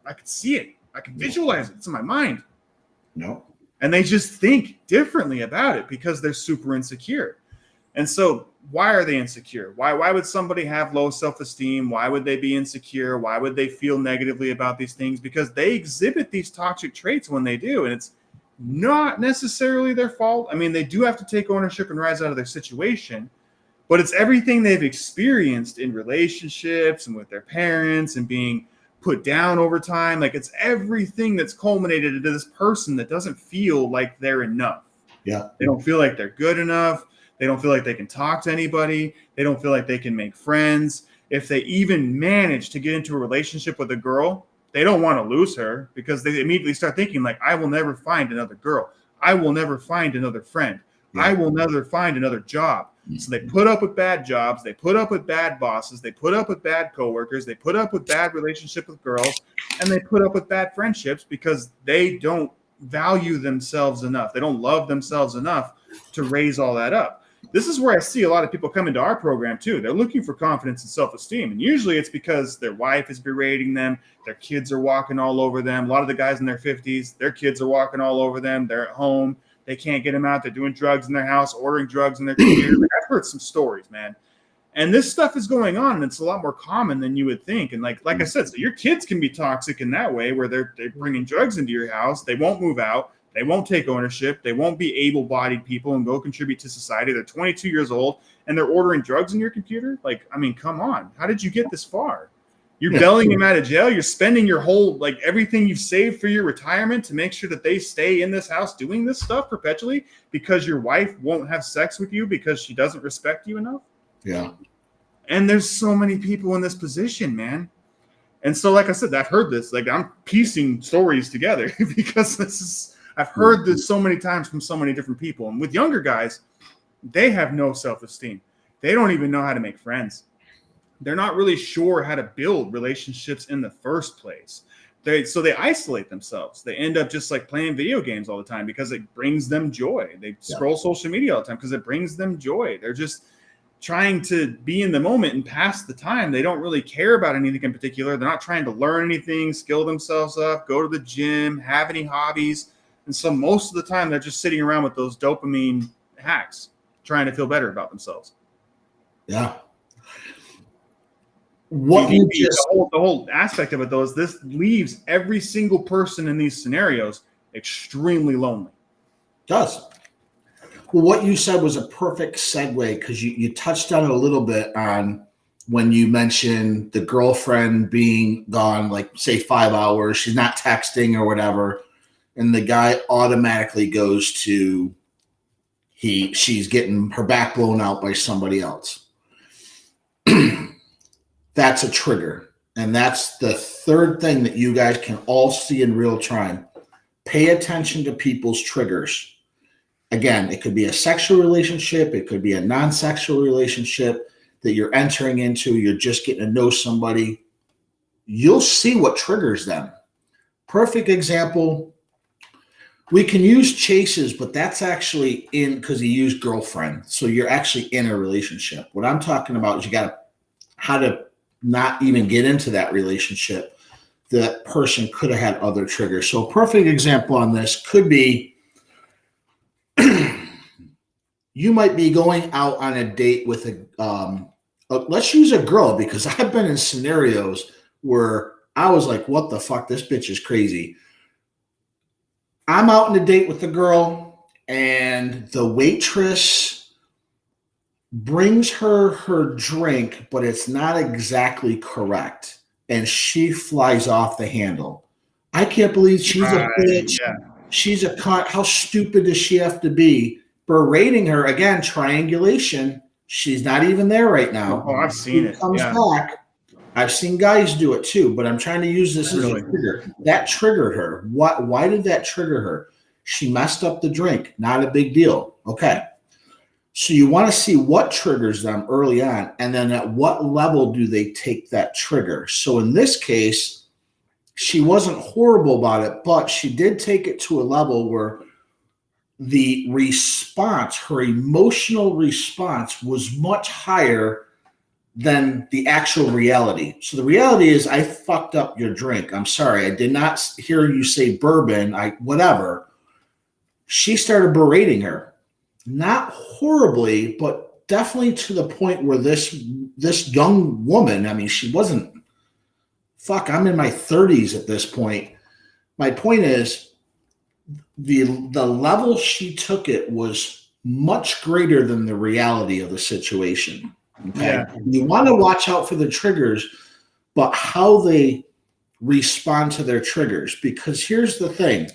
Speaker 1: I could see it. I can visualize it. It's in my mind.
Speaker 2: No.
Speaker 1: And they just think differently about it because they're super insecure. And so why are they insecure? Why would somebody have low self-esteem? Why would they be insecure? Why would they feel negatively about these things? Because they exhibit these toxic traits when they do. And it's not necessarily their fault. I mean, they do have to take ownership and rise out of their situation, but it's everything they've experienced in relationships and with their parents and being put down over time. Like it's everything that's culminated into this person that doesn't feel like they're enough.
Speaker 2: Yeah.
Speaker 1: They don't feel like they're good enough. They don't feel like they can talk to anybody. They don't feel like they can make friends. If they even manage to get into a relationship with a girl, they don't want to lose her because they immediately start thinking like, I will never find another girl. I will never find another friend. Yeah. I will never find another job. So they put up with bad jobs. They put up with bad bosses. They put up with bad coworkers. They put up with bad relationships with girls, and they put up with bad friendships because they don't value themselves enough. They don't love themselves enough to raise all that up. This is where I see a lot of people come into our program too. They're looking for confidence and self-esteem. And usually it's because their wife is berating them. Their kids are walking all over them. A lot of the guys in their 50s, their kids are walking all over them. They're at home. They can't get them out. They're doing drugs in their house, ordering drugs in their computer. I've heard some stories, man. And this stuff is going on, and it's a lot more common than you would think. And like I said, so your kids can be toxic in that way where they're bringing drugs into your house. They won't move out. They won't take ownership. They won't be able-bodied people and go contribute to society. They're 22 years old, and they're ordering drugs in your computer? Like, I mean, come on. How did you get this far? You're bailing them out of jail. You're spending your whole, like, everything you've saved for your retirement to make sure that they stay in this house doing this stuff perpetually because your wife won't have sex with you because she doesn't respect you enough?
Speaker 2: Yeah.
Speaker 1: And there's so many people in this position, man. And so, like I said, I've heard this. Like, I'm piecing stories together because I've heard this so many times from so many different people. And with younger guys, they have no self-esteem. They don't even know how to make friends. They're not really sure how to build relationships in the first place. So they isolate themselves. They end up just like playing video games all the time because it brings them joy. They scroll social media all the time because it brings them joy. They're just trying to be in the moment and pass the time. They don't really care about anything in particular. They're not trying to learn anything, skill themselves up, go to the gym, have any hobbies. And so most of the time they're just sitting around with those dopamine hacks, trying to feel better about themselves.
Speaker 2: Yeah.
Speaker 1: The whole aspect of it, though, is this leaves every single person in these scenarios extremely lonely.
Speaker 2: It does. Well, what you said was a perfect segue because you touched on it a little bit on when you mentioned the girlfriend being gone, like, say, 5 hours. She's not texting or whatever. And the guy automatically goes to she's getting her back blown out by somebody else. That's a trigger. And that's the third thing that you guys can all see in real time. Pay attention to people's triggers. Again, it could be a sexual relationship. It could be a non-sexual relationship that you're entering into. You're just getting to know somebody. You'll see what triggers them. Perfect example. We can use chases, but that's actually because he used girlfriend. So you're actually in a relationship. What I'm talking about is how to not even get into that relationship. That person could have had other triggers. So a perfect example on this could be you might be going out on a date with let's use a girl because I've been in scenarios where I was like, what the fuck? This bitch is crazy. I'm out on a date with a girl and the waitress brings her drink, but it's not exactly correct. And she flies off the handle. I can't believe she's a bitch. Yeah. She's a cunt. How stupid does she have to be? Berating her again, triangulation. She's not even there right now.
Speaker 1: Oh, I've seen it.
Speaker 2: Comes back. I've seen guys do it too, but I'm trying to use this as a trigger. That triggered her. Why did that trigger her? She messed up the drink. Not a big deal. Okay. So you want to see what triggers them early on, and then at what level do they take that trigger. So in this case, she wasn't horrible about it, but she did take it to a level where the response, her emotional response, was much higher than the actual reality. So the reality is, I fucked up your drink. I'm sorry. I did not hear you say bourbon. Whatever. She started berating her. Not horribly, but definitely to the point where this young woman, I mean, she wasn't, I'm in my 30s at this point. My point is, the level she took it was much greater than the reality of the situation. Okay. Yeah. You want to watch out for the triggers, but how they respond to their triggers. Because here's the thing.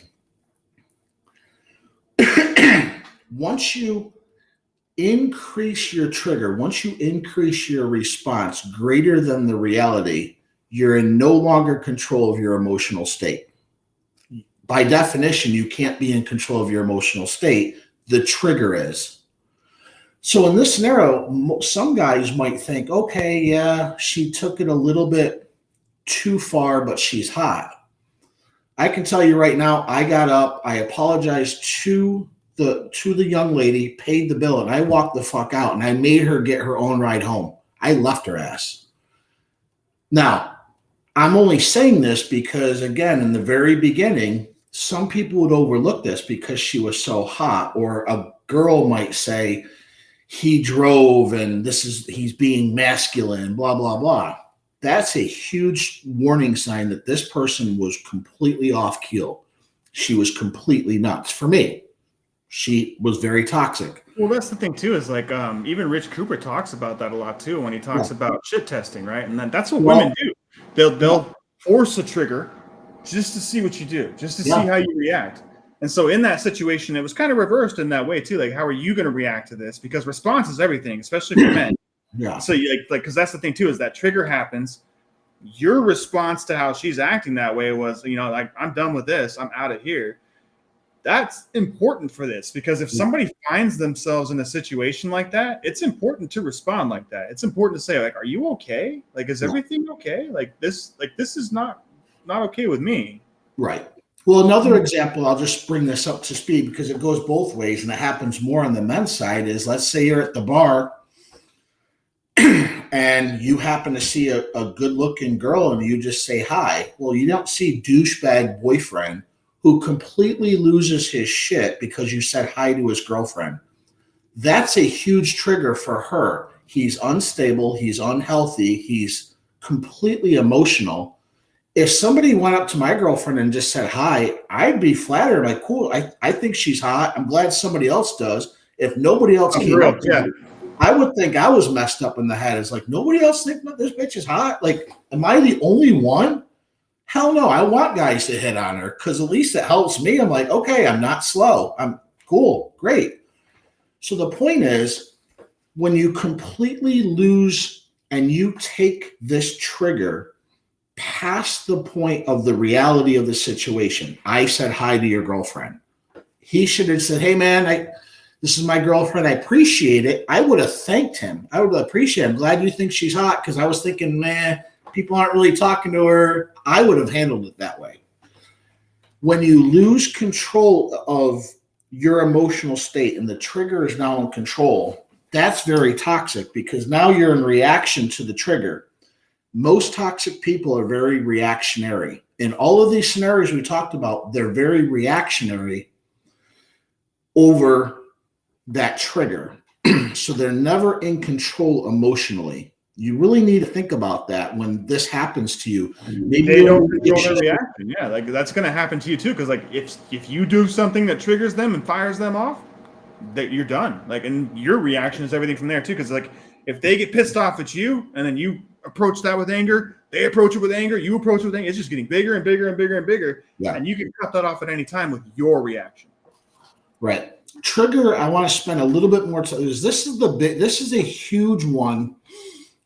Speaker 2: Once you increase your trigger, once you increase your response greater than the reality, you're in no longer control of your emotional state. By definition, you can't be in control of your emotional state. The trigger is. So in this scenario, some guys might think, okay, yeah, she took it a little bit too far, but she's hot. I can tell you right now, I got up, I apologized to the young lady, paid the bill, and I walked the fuck out, and I made her get her own ride home. I left her ass. Now, I'm only saying this because, again, in the very beginning, some people would overlook this because she was so hot, or a girl might say, he drove and he's being masculine, blah, blah, blah. That's a huge warning sign that this person was completely off keel. She was completely nuts. For me, she was very toxic.
Speaker 1: Well, that's the thing too, is like even Rich Cooper talks about that a lot too when he talks about shit testing, right? And that's what women do. They'll force a trigger just to see what you do, just to see how you react. And so in that situation, it was kind of reversed in that way too. Like, how are you going to react to this? Because response is everything, especially for men.
Speaker 2: Yeah.
Speaker 1: So you because that's the thing too, is that trigger happens. Your response to how she's acting that way was, like, I'm done with this. I'm out of here. That's important for this, because if somebody finds themselves in a situation like that, it's important to respond like that. It's important to say, like, are you okay? Like, is everything okay? This is not okay with me.
Speaker 2: Right. Well, another example, I'll just bring this up to speed because it goes both ways, and it happens more on the men's side, is let's say you're at the bar and you happen to see a good-looking girl and you just say hi. Well, you don't see douchebag boyfriend who completely loses his shit because you said hi to his girlfriend. That's a huge trigger for her. He's unstable. He's unhealthy. He's completely emotional. If somebody went up to my girlfriend and just said hi, I'd be flattered. Like, cool, I think she's hot. I'm glad somebody else does. If nobody else came up to me, I would think I was messed up in the head. It's like, nobody else thinks this bitch is hot? Like, am I the only one? Hell no, I want guys to hit on her because at least it helps me. I'm like, okay, I'm not slow. I'm cool, great. So the point is, when you completely lose and you take this trigger past the point of the reality of the situation. I said hi to your girlfriend. He should have said, hey, man, this is my girlfriend. I appreciate it. I would have thanked him. I would appreciate it. I'm glad you think she's hot, because I was thinking, man, people aren't really talking to her. I would have handled it that way. When you lose control of your emotional state and the trigger is now in control, that's very toxic, because now you're in reaction to the trigger. Most toxic people are very reactionary. In all of these scenarios we talked about, they're very reactionary over that trigger. So they're never in control emotionally. You really need to think about that when this happens to you.
Speaker 1: Maybe they don't control their reaction. Yeah, like that's going to happen to you too. Because like if you do something that triggers them and fires them off, that you're done. Like, and your reaction is everything from there too. Because like if they get pissed off at you and then you approach that with anger, they approach it with anger, you approach it with anger, it's just getting bigger and bigger and bigger and bigger. Yeah. And you can cut that off at any time with your reaction.
Speaker 2: Right. Trigger, I want to spend a little bit more time. This is a huge one.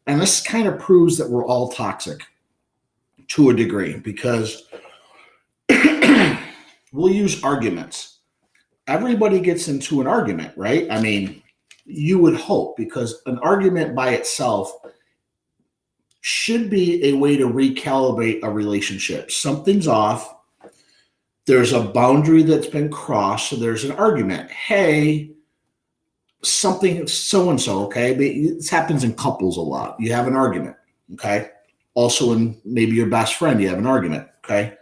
Speaker 2: And this kind of proves that we're all toxic to a degree, because we'll use arguments. Everybody gets into an argument, right? I mean, You would hope, because an argument by itself should be a way to recalibrate a relationship. Something's off. There's a boundary that's been crossed. So there's an argument. Hey, something so-and-so, okay? But this happens in couples a lot. You have an argument, okay? Also in maybe your best friend, you have an argument, okay?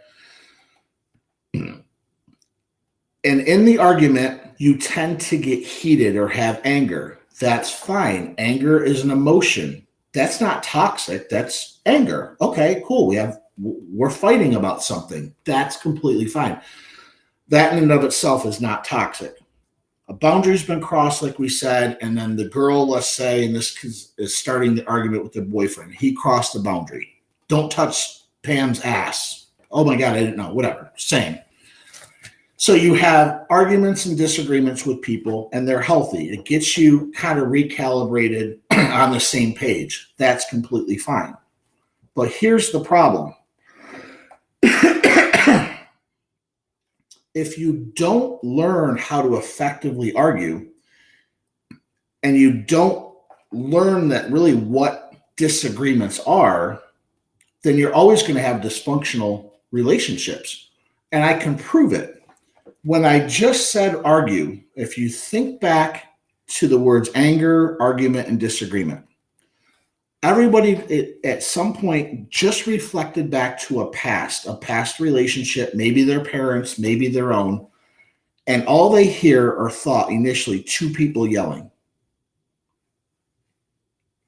Speaker 2: And in the argument, you tend to get heated or have anger. That's fine. Anger is an emotion. That's not toxic. That's anger. Okay, cool. We're fighting about something. That's completely fine. That in and of itself is not toxic. A boundary's been crossed, like we said, and then the girl, let's say, and this is starting the argument with the boyfriend. He crossed the boundary. Don't touch Pam's ass. Oh my God, I didn't know. Whatever. Same. So you have arguments and disagreements with people, and they're healthy. It gets you kind of recalibrated on the same page. That's completely fine. But here's the problem. If you don't learn how to effectively argue, and you don't learn that really what disagreements are, then you're always going to have dysfunctional relationships. And I can prove it. When I just said argue, if you think back to the words anger, argument, and disagreement, everybody at some point just reflected back to a past relationship, maybe their parents, maybe their own, and all they hear or thought initially, two people yelling.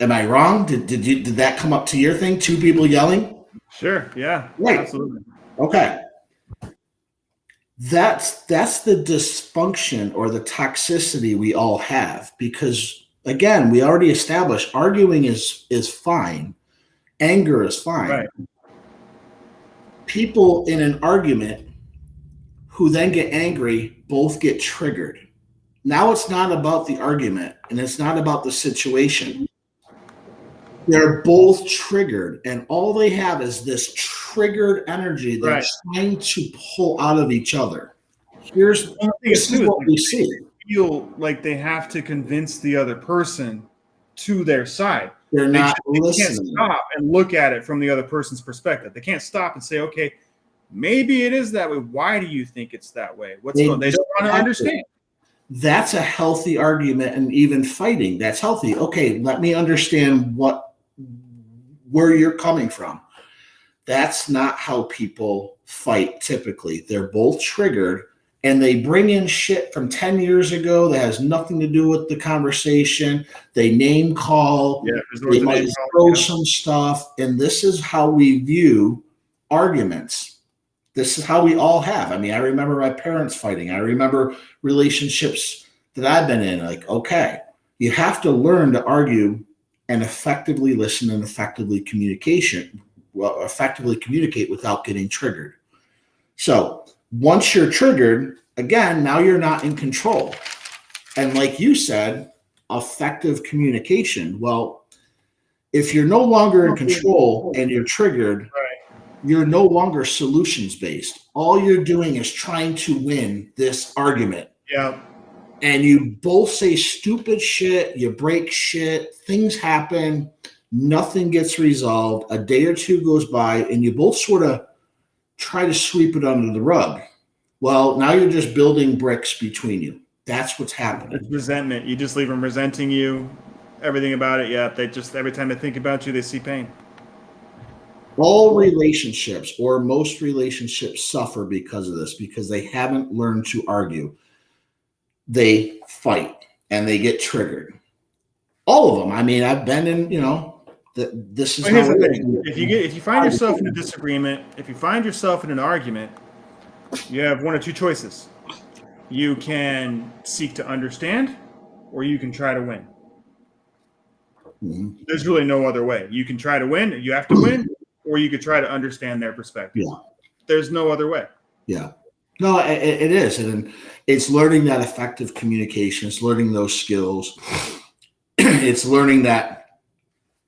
Speaker 2: Am I wrong? Did that come up to your thing? Two people yelling?
Speaker 1: Sure. Yeah.
Speaker 2: Right.
Speaker 1: Absolutely.
Speaker 2: Okay. That's the dysfunction or the toxicity we all have, because again, we already established arguing is fine. Anger is fine.
Speaker 1: Right.
Speaker 2: People in an argument who then get angry both get triggered. Now it's not about the argument and it's not about the situation. They're both triggered, and all they have is this triggered energy they're trying to pull out of each other. This is what we see.
Speaker 1: Feel like they have to convince the other person to their side.
Speaker 2: They're not listening.
Speaker 1: They can't stop and look at it from the other person's perspective. They can't stop and say, okay, maybe it is that way. Why do you think it's that way? What's going on? They don't want to understand.
Speaker 2: That's a healthy argument, and even fighting, that's healthy. Okay, let me understand where you're coming from. That's not how people fight typically. They're both triggered, and they bring in shit from 10 years ago that has nothing to do with the conversation. They name call.
Speaker 1: Yeah,
Speaker 2: they might throw some stuff. And this is how we view arguments. This is how we all have. I mean, I remember my parents fighting. I remember relationships that I've been in. Like, okay, you have to learn to argue and effectively listen and effectively communicate without getting triggered. So once you're triggered, again, now you're not in control. And like you said, effective communication. Well, if you're no longer in control and you're triggered, you're no longer solutions-based. All you're doing is trying to win this argument.
Speaker 1: Yeah.
Speaker 2: And you both say stupid shit, you break shit, things happen, nothing gets resolved, a day or two goes by, and you both sort of try to sweep it under the rug. Well, now you're just building bricks between you. That's what's happening.
Speaker 1: It's resentment. You just leave them resenting you, everything about it. Yeah, they just, every time they think about you, they see pain.
Speaker 2: All relationships, or most relationships, suffer because of this, because they haven't learned to argue. They fight and they get triggered. All of them. I mean, I've been in, this is how it is.
Speaker 1: If you find yourself in a disagreement, if you find yourself in an argument, you have one or two choices. You can seek to understand, or you can try to win. Mm-hmm. There's really no other way. You can try to win, you have to win, or you could try to understand their perspective. Yeah. There's no other way.
Speaker 2: Yeah. No, it is. And it's learning that effective communication. It's learning those skills. It's learning that,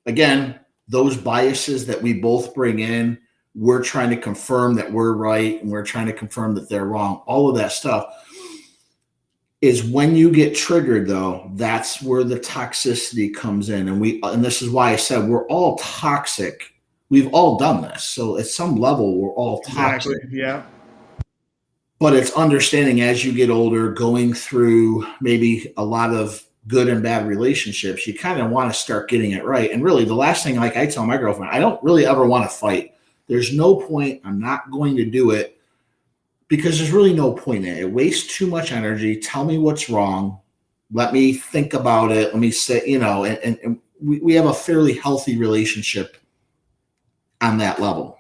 Speaker 2: again, those biases that we both bring in, we're trying to confirm that we're right and we're trying to confirm that they're wrong. All of that stuff. is when you get triggered, though, that's where the toxicity comes in. And this is why I said we're all toxic. We've all done this. So at some level, we're all toxic.
Speaker 1: Exactly. Yeah.
Speaker 2: But it's understanding as you get older, going through maybe a lot of good and bad relationships, you kind of want to start getting it right. And really, the last thing, like I tell my girlfriend, I don't really ever want to fight. There's no point. I'm not going to do it because there's really no point in it. It wastes too much energy. Tell me what's wrong. Let me think about it. Let me say, and we have a fairly healthy relationship on that level.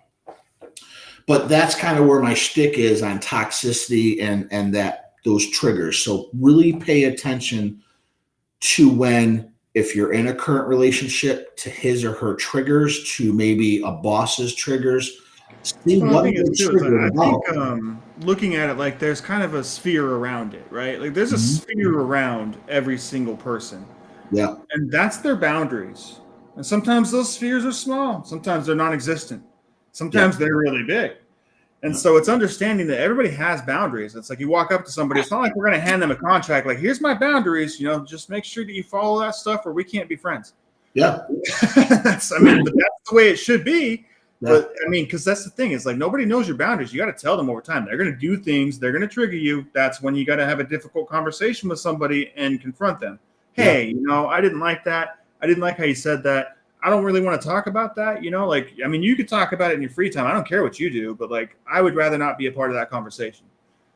Speaker 2: But that's kind of where my shtick is on toxicity and that those triggers. So really pay attention to if you're in a current relationship, to his or her triggers, to maybe a boss's triggers. See
Speaker 1: well,
Speaker 2: what
Speaker 1: I think looking at it like there's kind of a sphere around it, right? Like there's a sphere around every single person.
Speaker 2: Yeah.
Speaker 1: And that's their boundaries. And sometimes those spheres are small. Sometimes they're non-existent. Sometimes they're really big. And so it's understanding that everybody has boundaries. It's like you walk up to somebody. It's not like we're going to hand them a contract. Like, here's my boundaries. Just make sure that you follow that stuff or we can't be friends.
Speaker 2: Yeah.
Speaker 1: But that's the way it should be. Yeah. But because that's the thing. It's like nobody knows your boundaries. You got to tell them over time. They're going to do things. They're going to trigger you. That's when you got to have a difficult conversation with somebody and confront them. Hey, I didn't like that. I didn't like how you said that. I don't really want to talk about that. You could talk about it in your free time. I don't care what you do, but I would rather not be a part of that conversation.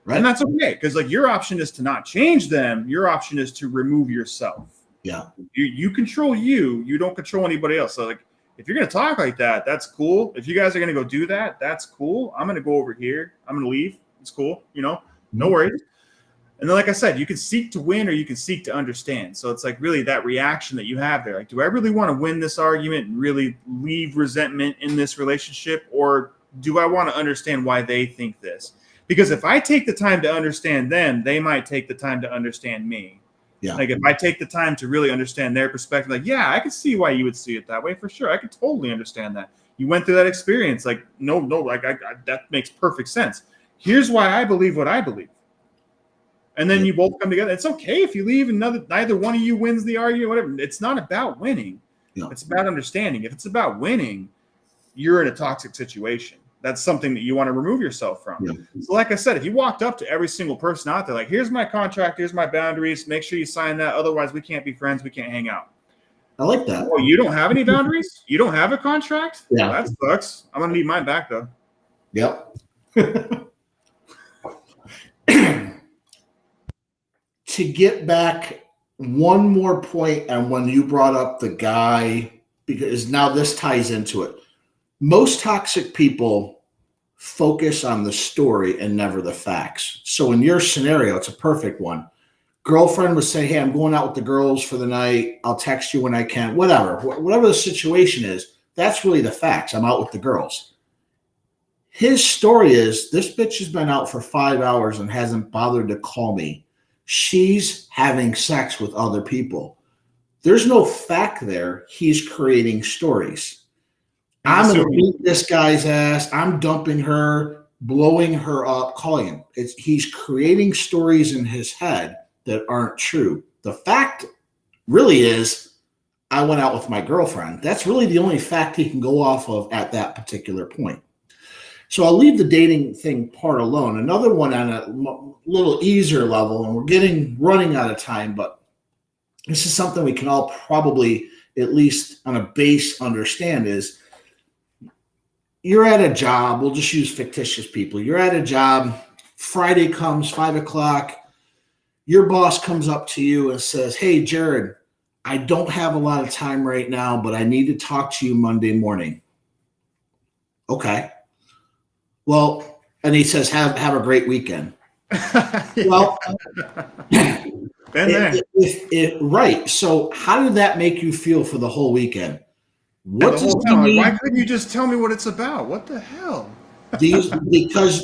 Speaker 1: Right. And that's okay. Because your option is to not change them. Your option is to remove yourself.
Speaker 2: Yeah.
Speaker 1: You control you. You don't control anybody else. So if you're going to talk like that, that's cool. If you guys are going to go do that, that's cool. I'm going to go over here. I'm going to leave. It's cool. No worries. And then, like I said, you can seek to win or you can seek to understand. So it's really that reaction that you have there. Do I really want to win this argument and really leave resentment in this relationship? Or do I want to understand why they think this? Because if I take the time to understand them, they might take the time to understand me. Yeah. If I take the time to really understand their perspective, I can see why you would see it that way for sure. I could totally understand that. You went through that experience. That makes perfect sense. Here's why I believe what I believe. And then you both come together. It's okay if you leave and neither one of you wins the argument, whatever. It's not about winning. Yeah. It's about understanding. If it's about winning, you're in a toxic situation. That's something that you want to remove yourself from. Yeah. So like I said, if you walked up to every single person out there, here's my contract, here's my boundaries, make sure you sign that. Otherwise, we can't be friends. We can't hang out.
Speaker 2: I like that.
Speaker 1: Oh, you don't have any boundaries? You don't have a contract?
Speaker 2: Yeah.
Speaker 1: Well, that sucks. I'm going to need mine back, though.
Speaker 2: Yep. To get back one more point, and when you brought up the guy, because now this ties into it. Most toxic people focus on the story and never the facts. So in your scenario, it's a perfect one. Girlfriend would say, hey, I'm going out with the girls for the night. I'll text you when I can, whatever the situation is. That's really the facts. I'm out with the girls. His story is this bitch has been out for 5 hours and hasn't bothered to call me. She's having sex with other people. There's no fact there. He's creating stories. I'm going to beat this guy's ass. I'm dumping her, blowing her up, calling him. He's creating stories in his head that aren't true. The fact really is I went out with my girlfriend. That's really the only fact he can go off of at that particular point. So I'll leave the dating thing part alone. Another one on a little easier level, and we're running out of time, but this is something we can all probably, at least on a base, understand is you're at a job. We'll just use fictitious people. You're at a job. Friday comes, 5 o'clock. Your boss comes up to you and says, hey, Jared, I don't have a lot of time right now, but I need to talk to you Monday morning. Okay. Well, and he says, have a great weekend. Well, right. So how did that make you feel for the whole weekend?
Speaker 1: Why couldn't you just tell me what it's about? What the hell?
Speaker 2: Because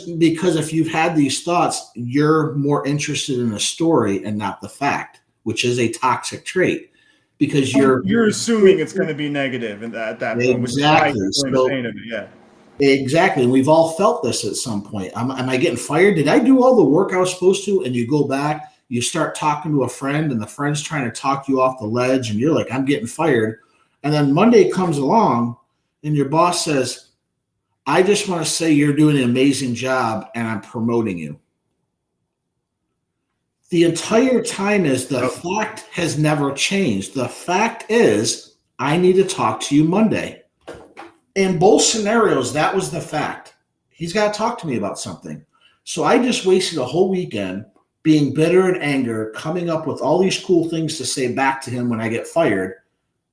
Speaker 2: if you've had these thoughts, you're more interested in the story and not the fact, which is a toxic trait. Because
Speaker 1: you're assuming it's going to be negative at that point.
Speaker 2: Exactly.
Speaker 1: The pain of it. Yeah.
Speaker 2: Exactly. We've all felt this at some point. Am I getting fired? Did I do all the work I was supposed to? And you go back, You start talking to a friend, and the friend's trying to talk you off the ledge, and you're like, I'm getting fired. And then Monday comes along, and your boss says, I just want to say you're doing an amazing job, and I'm promoting you. The entire time is the fact has never changed. The fact is, I need to talk to you Monday. In both scenarios, that was the fact. He's got to talk to me about something. So I just wasted a whole weekend being bitter and angry, coming up with all these cool things to say back to him when I get fired,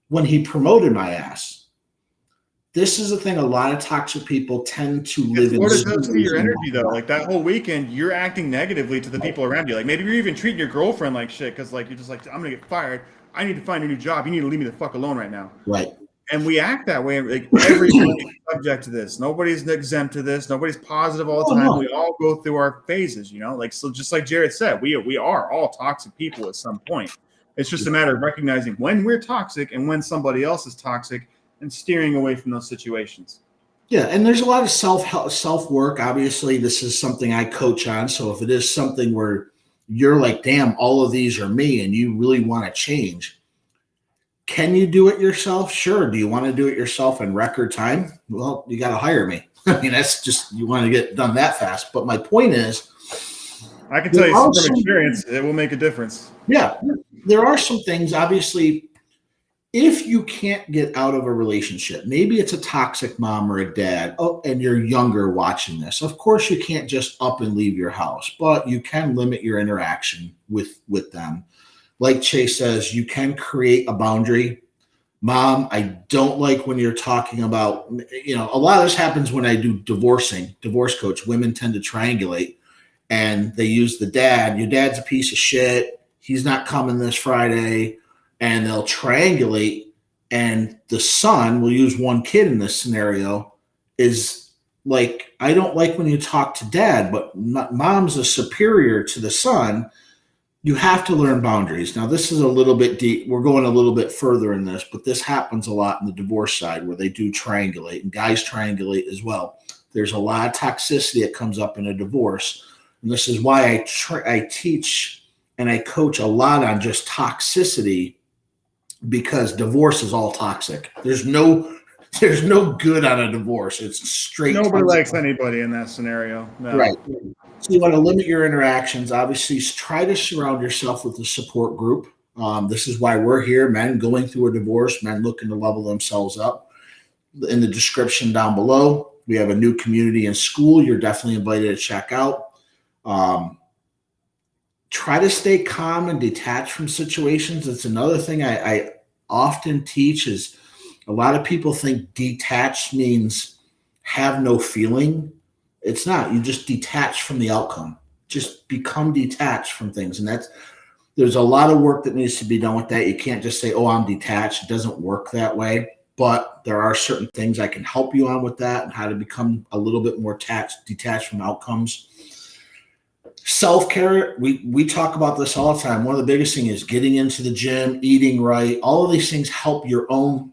Speaker 2: when he promoted my ass. This is the thing a lot of toxic people tend to live in.
Speaker 1: What it does to your energy, though, like that whole weekend, you're acting negatively to the people around you. Like maybe you're even treating your girlfriend like shit because like you're just like, I'm gonna get fired. I need to find a new job. You need to leave me the fuck alone right now.
Speaker 2: Right.
Speaker 1: And we act that way. Like everybody's subject to this. Nobody's exempt to this. Nobody's positive all the time. No. We all go through our phases, you know. Like so, just like Jared said, we are all toxic people at some point. It's just a matter of recognizing when we're toxic and when somebody else is toxic, and steering away from those situations.
Speaker 2: Yeah, and there's a lot of self work. Obviously, this is something I coach on. So if it is something where you're like, damn, all of these are me, and you really want to change, can you do it yourself? Sure. Do you want to do it yourself in record time? Well, you got to hire me. I mean, that's just, you want to get done that fast. But my point is,
Speaker 1: I can tell you from experience, it will make a difference.
Speaker 2: Yeah, there are some things, obviously, if you can't get out of a relationship, maybe it's a toxic mom or a dad, and you're younger watching this. Of course, you can't just up and leave your house, but you can limit your interaction with them. Like Chase says, you can create a boundary. Mom, I don't like when you're talking about, a lot of this happens when I do divorce coach. Women tend to triangulate, and they use the dad. Your dad's a piece of shit. He's not coming this Friday. And they'll triangulate, and the son, we'll use one kid in this scenario, is like, I don't like when you talk to dad, but mom's a superior to the son. You have to learn boundaries. Now, this is a little bit deep. We're going a little bit further in this, but this happens a lot in the divorce side where they do triangulate, and guys triangulate as well. There's a lot of toxicity that comes up in a divorce, and this is why I teach and I coach a lot on just toxicity, because divorce is all toxic. There's no good on a divorce. It's straight.
Speaker 1: Nobody likes anybody in that scenario. No.
Speaker 2: Right. So you want to limit your interactions. Obviously, try to surround yourself with a support group. This is why we're here, men going through a divorce, men looking to level themselves up. In the description down below, we have a new community in school. You're definitely invited to check out. Try to stay calm and detached from situations. It's another thing I often teach is a lot of people think detached means have no feeling. It's not. You just detach from the outcome. Just become detached from things. And there's a lot of work that needs to be done with that. You can't just say, oh, I'm detached. It doesn't work that way. But there are certain things I can help you on with that and how to become a little bit more detached from outcomes. Self-care, we talk about this all the time. One of the biggest things is getting into the gym, eating right. All of these things help your own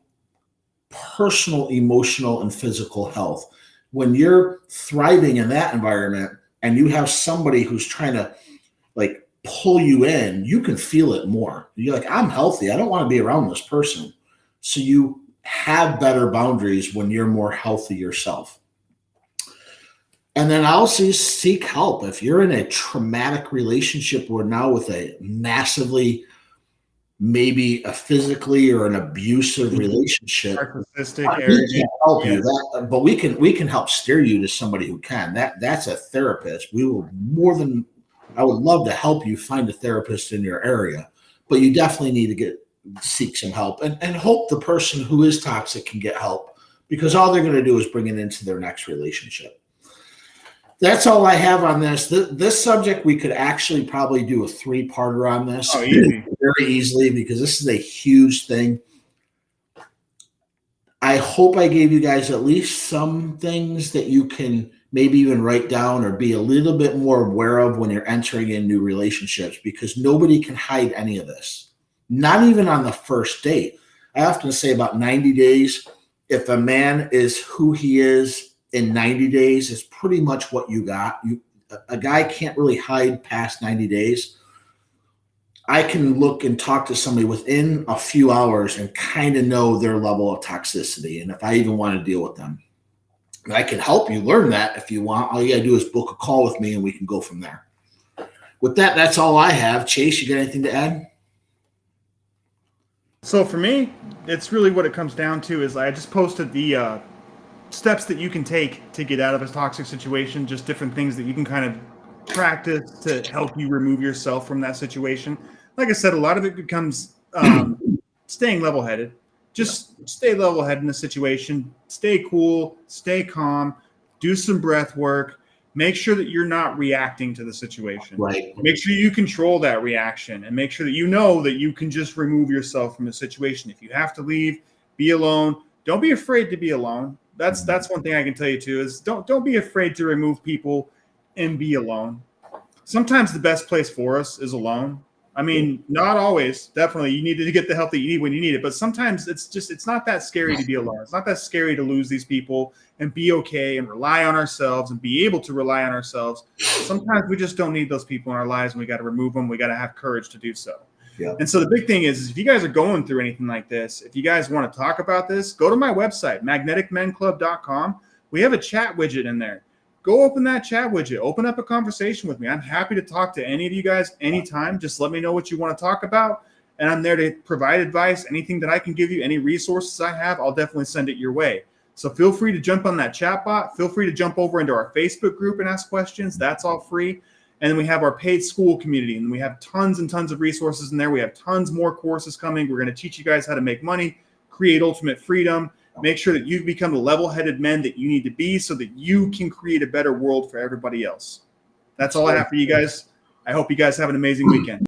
Speaker 2: personal, emotional, and physical health. When you're thriving in that environment and you have somebody who's trying to like pull you in, you can feel it more. You're like, I'm healthy. I don't want to be around this person. So you have better boundaries when you're more healthy yourself. And then also seek help. If you're in a traumatic relationship or now with a massively, maybe a physically or an abusive relationship, we can't help you. But we can help steer you to somebody who can. That's a therapist. I would love to help you find a therapist in your area, but you definitely need to seek some help and hope the person who is toxic can get help, because all they're going to do is bring it into their next relationship. That's all I have on this. This subject, we could actually probably do a 3-parter on this very easily, because this is a huge thing. I hope I gave you guys at least some things that you can maybe even write down or be a little bit more aware of when you're entering in new relationships, because nobody can hide any of this, not even on the first date. I often say about 90 days, if a man is who he is in 90 days, is pretty much what you got. A guy can't really hide past 90 days. I can look and talk to somebody within a few hours and kind of know their level of toxicity and if I even want to deal with them. And I can help you learn that if you want. All you got to do is book a call with me and we can go from there. With that, that's all I have. Chase, you got anything to add?
Speaker 1: So for me, it's really what it comes down to is I just posted the steps that you can take to get out of a toxic situation, just different things that you can kind of practice to help you remove yourself from that situation. Like I said, a lot of it becomes staying level-headed. Just stay level-headed in the situation. Stay cool. Stay calm. Do some breath work. Make sure that you're not reacting to the situation.
Speaker 2: Right.
Speaker 1: Make sure you control that reaction and make sure that you know that you can just remove yourself from the situation. If you have to leave, be alone. Don't be afraid to be alone. That's one thing I can tell you too is don't be afraid to remove people and be alone. Sometimes the best place for us is alone. I mean, not always. Definitely, you need to get the help that you need when you need it. But sometimes it's not that scary to be alone. It's not that scary to lose these people and be okay and rely on ourselves and be able to rely on ourselves. Sometimes we just don't need those people in our lives and we got to remove them. We got to have courage to do so.
Speaker 2: Yeah.
Speaker 1: And so the big thing is if you guys are going through anything like this, if you guys want to talk about this, go to my website, magneticmenclub.com. We have a chat widget in there. Go open that chat widget. Open up a conversation with me. I'm happy to talk to any of you guys anytime. Just let me know what you want to talk about. And I'm there to provide advice. Anything that I can give you, any resources I have, I'll definitely send it your way. So feel free to jump on that chat bot. Feel free to jump over into our Facebook group and ask questions. That's all free. And then we have our paid school community. And we have tons and tons of resources in there. We have tons more courses coming. We're going to teach you guys how to make money, create ultimate freedom. Make sure that you've become the level-headed men that you need to be so that you can create a better world for everybody else. That's all I have for you guys. I hope you guys have an amazing weekend.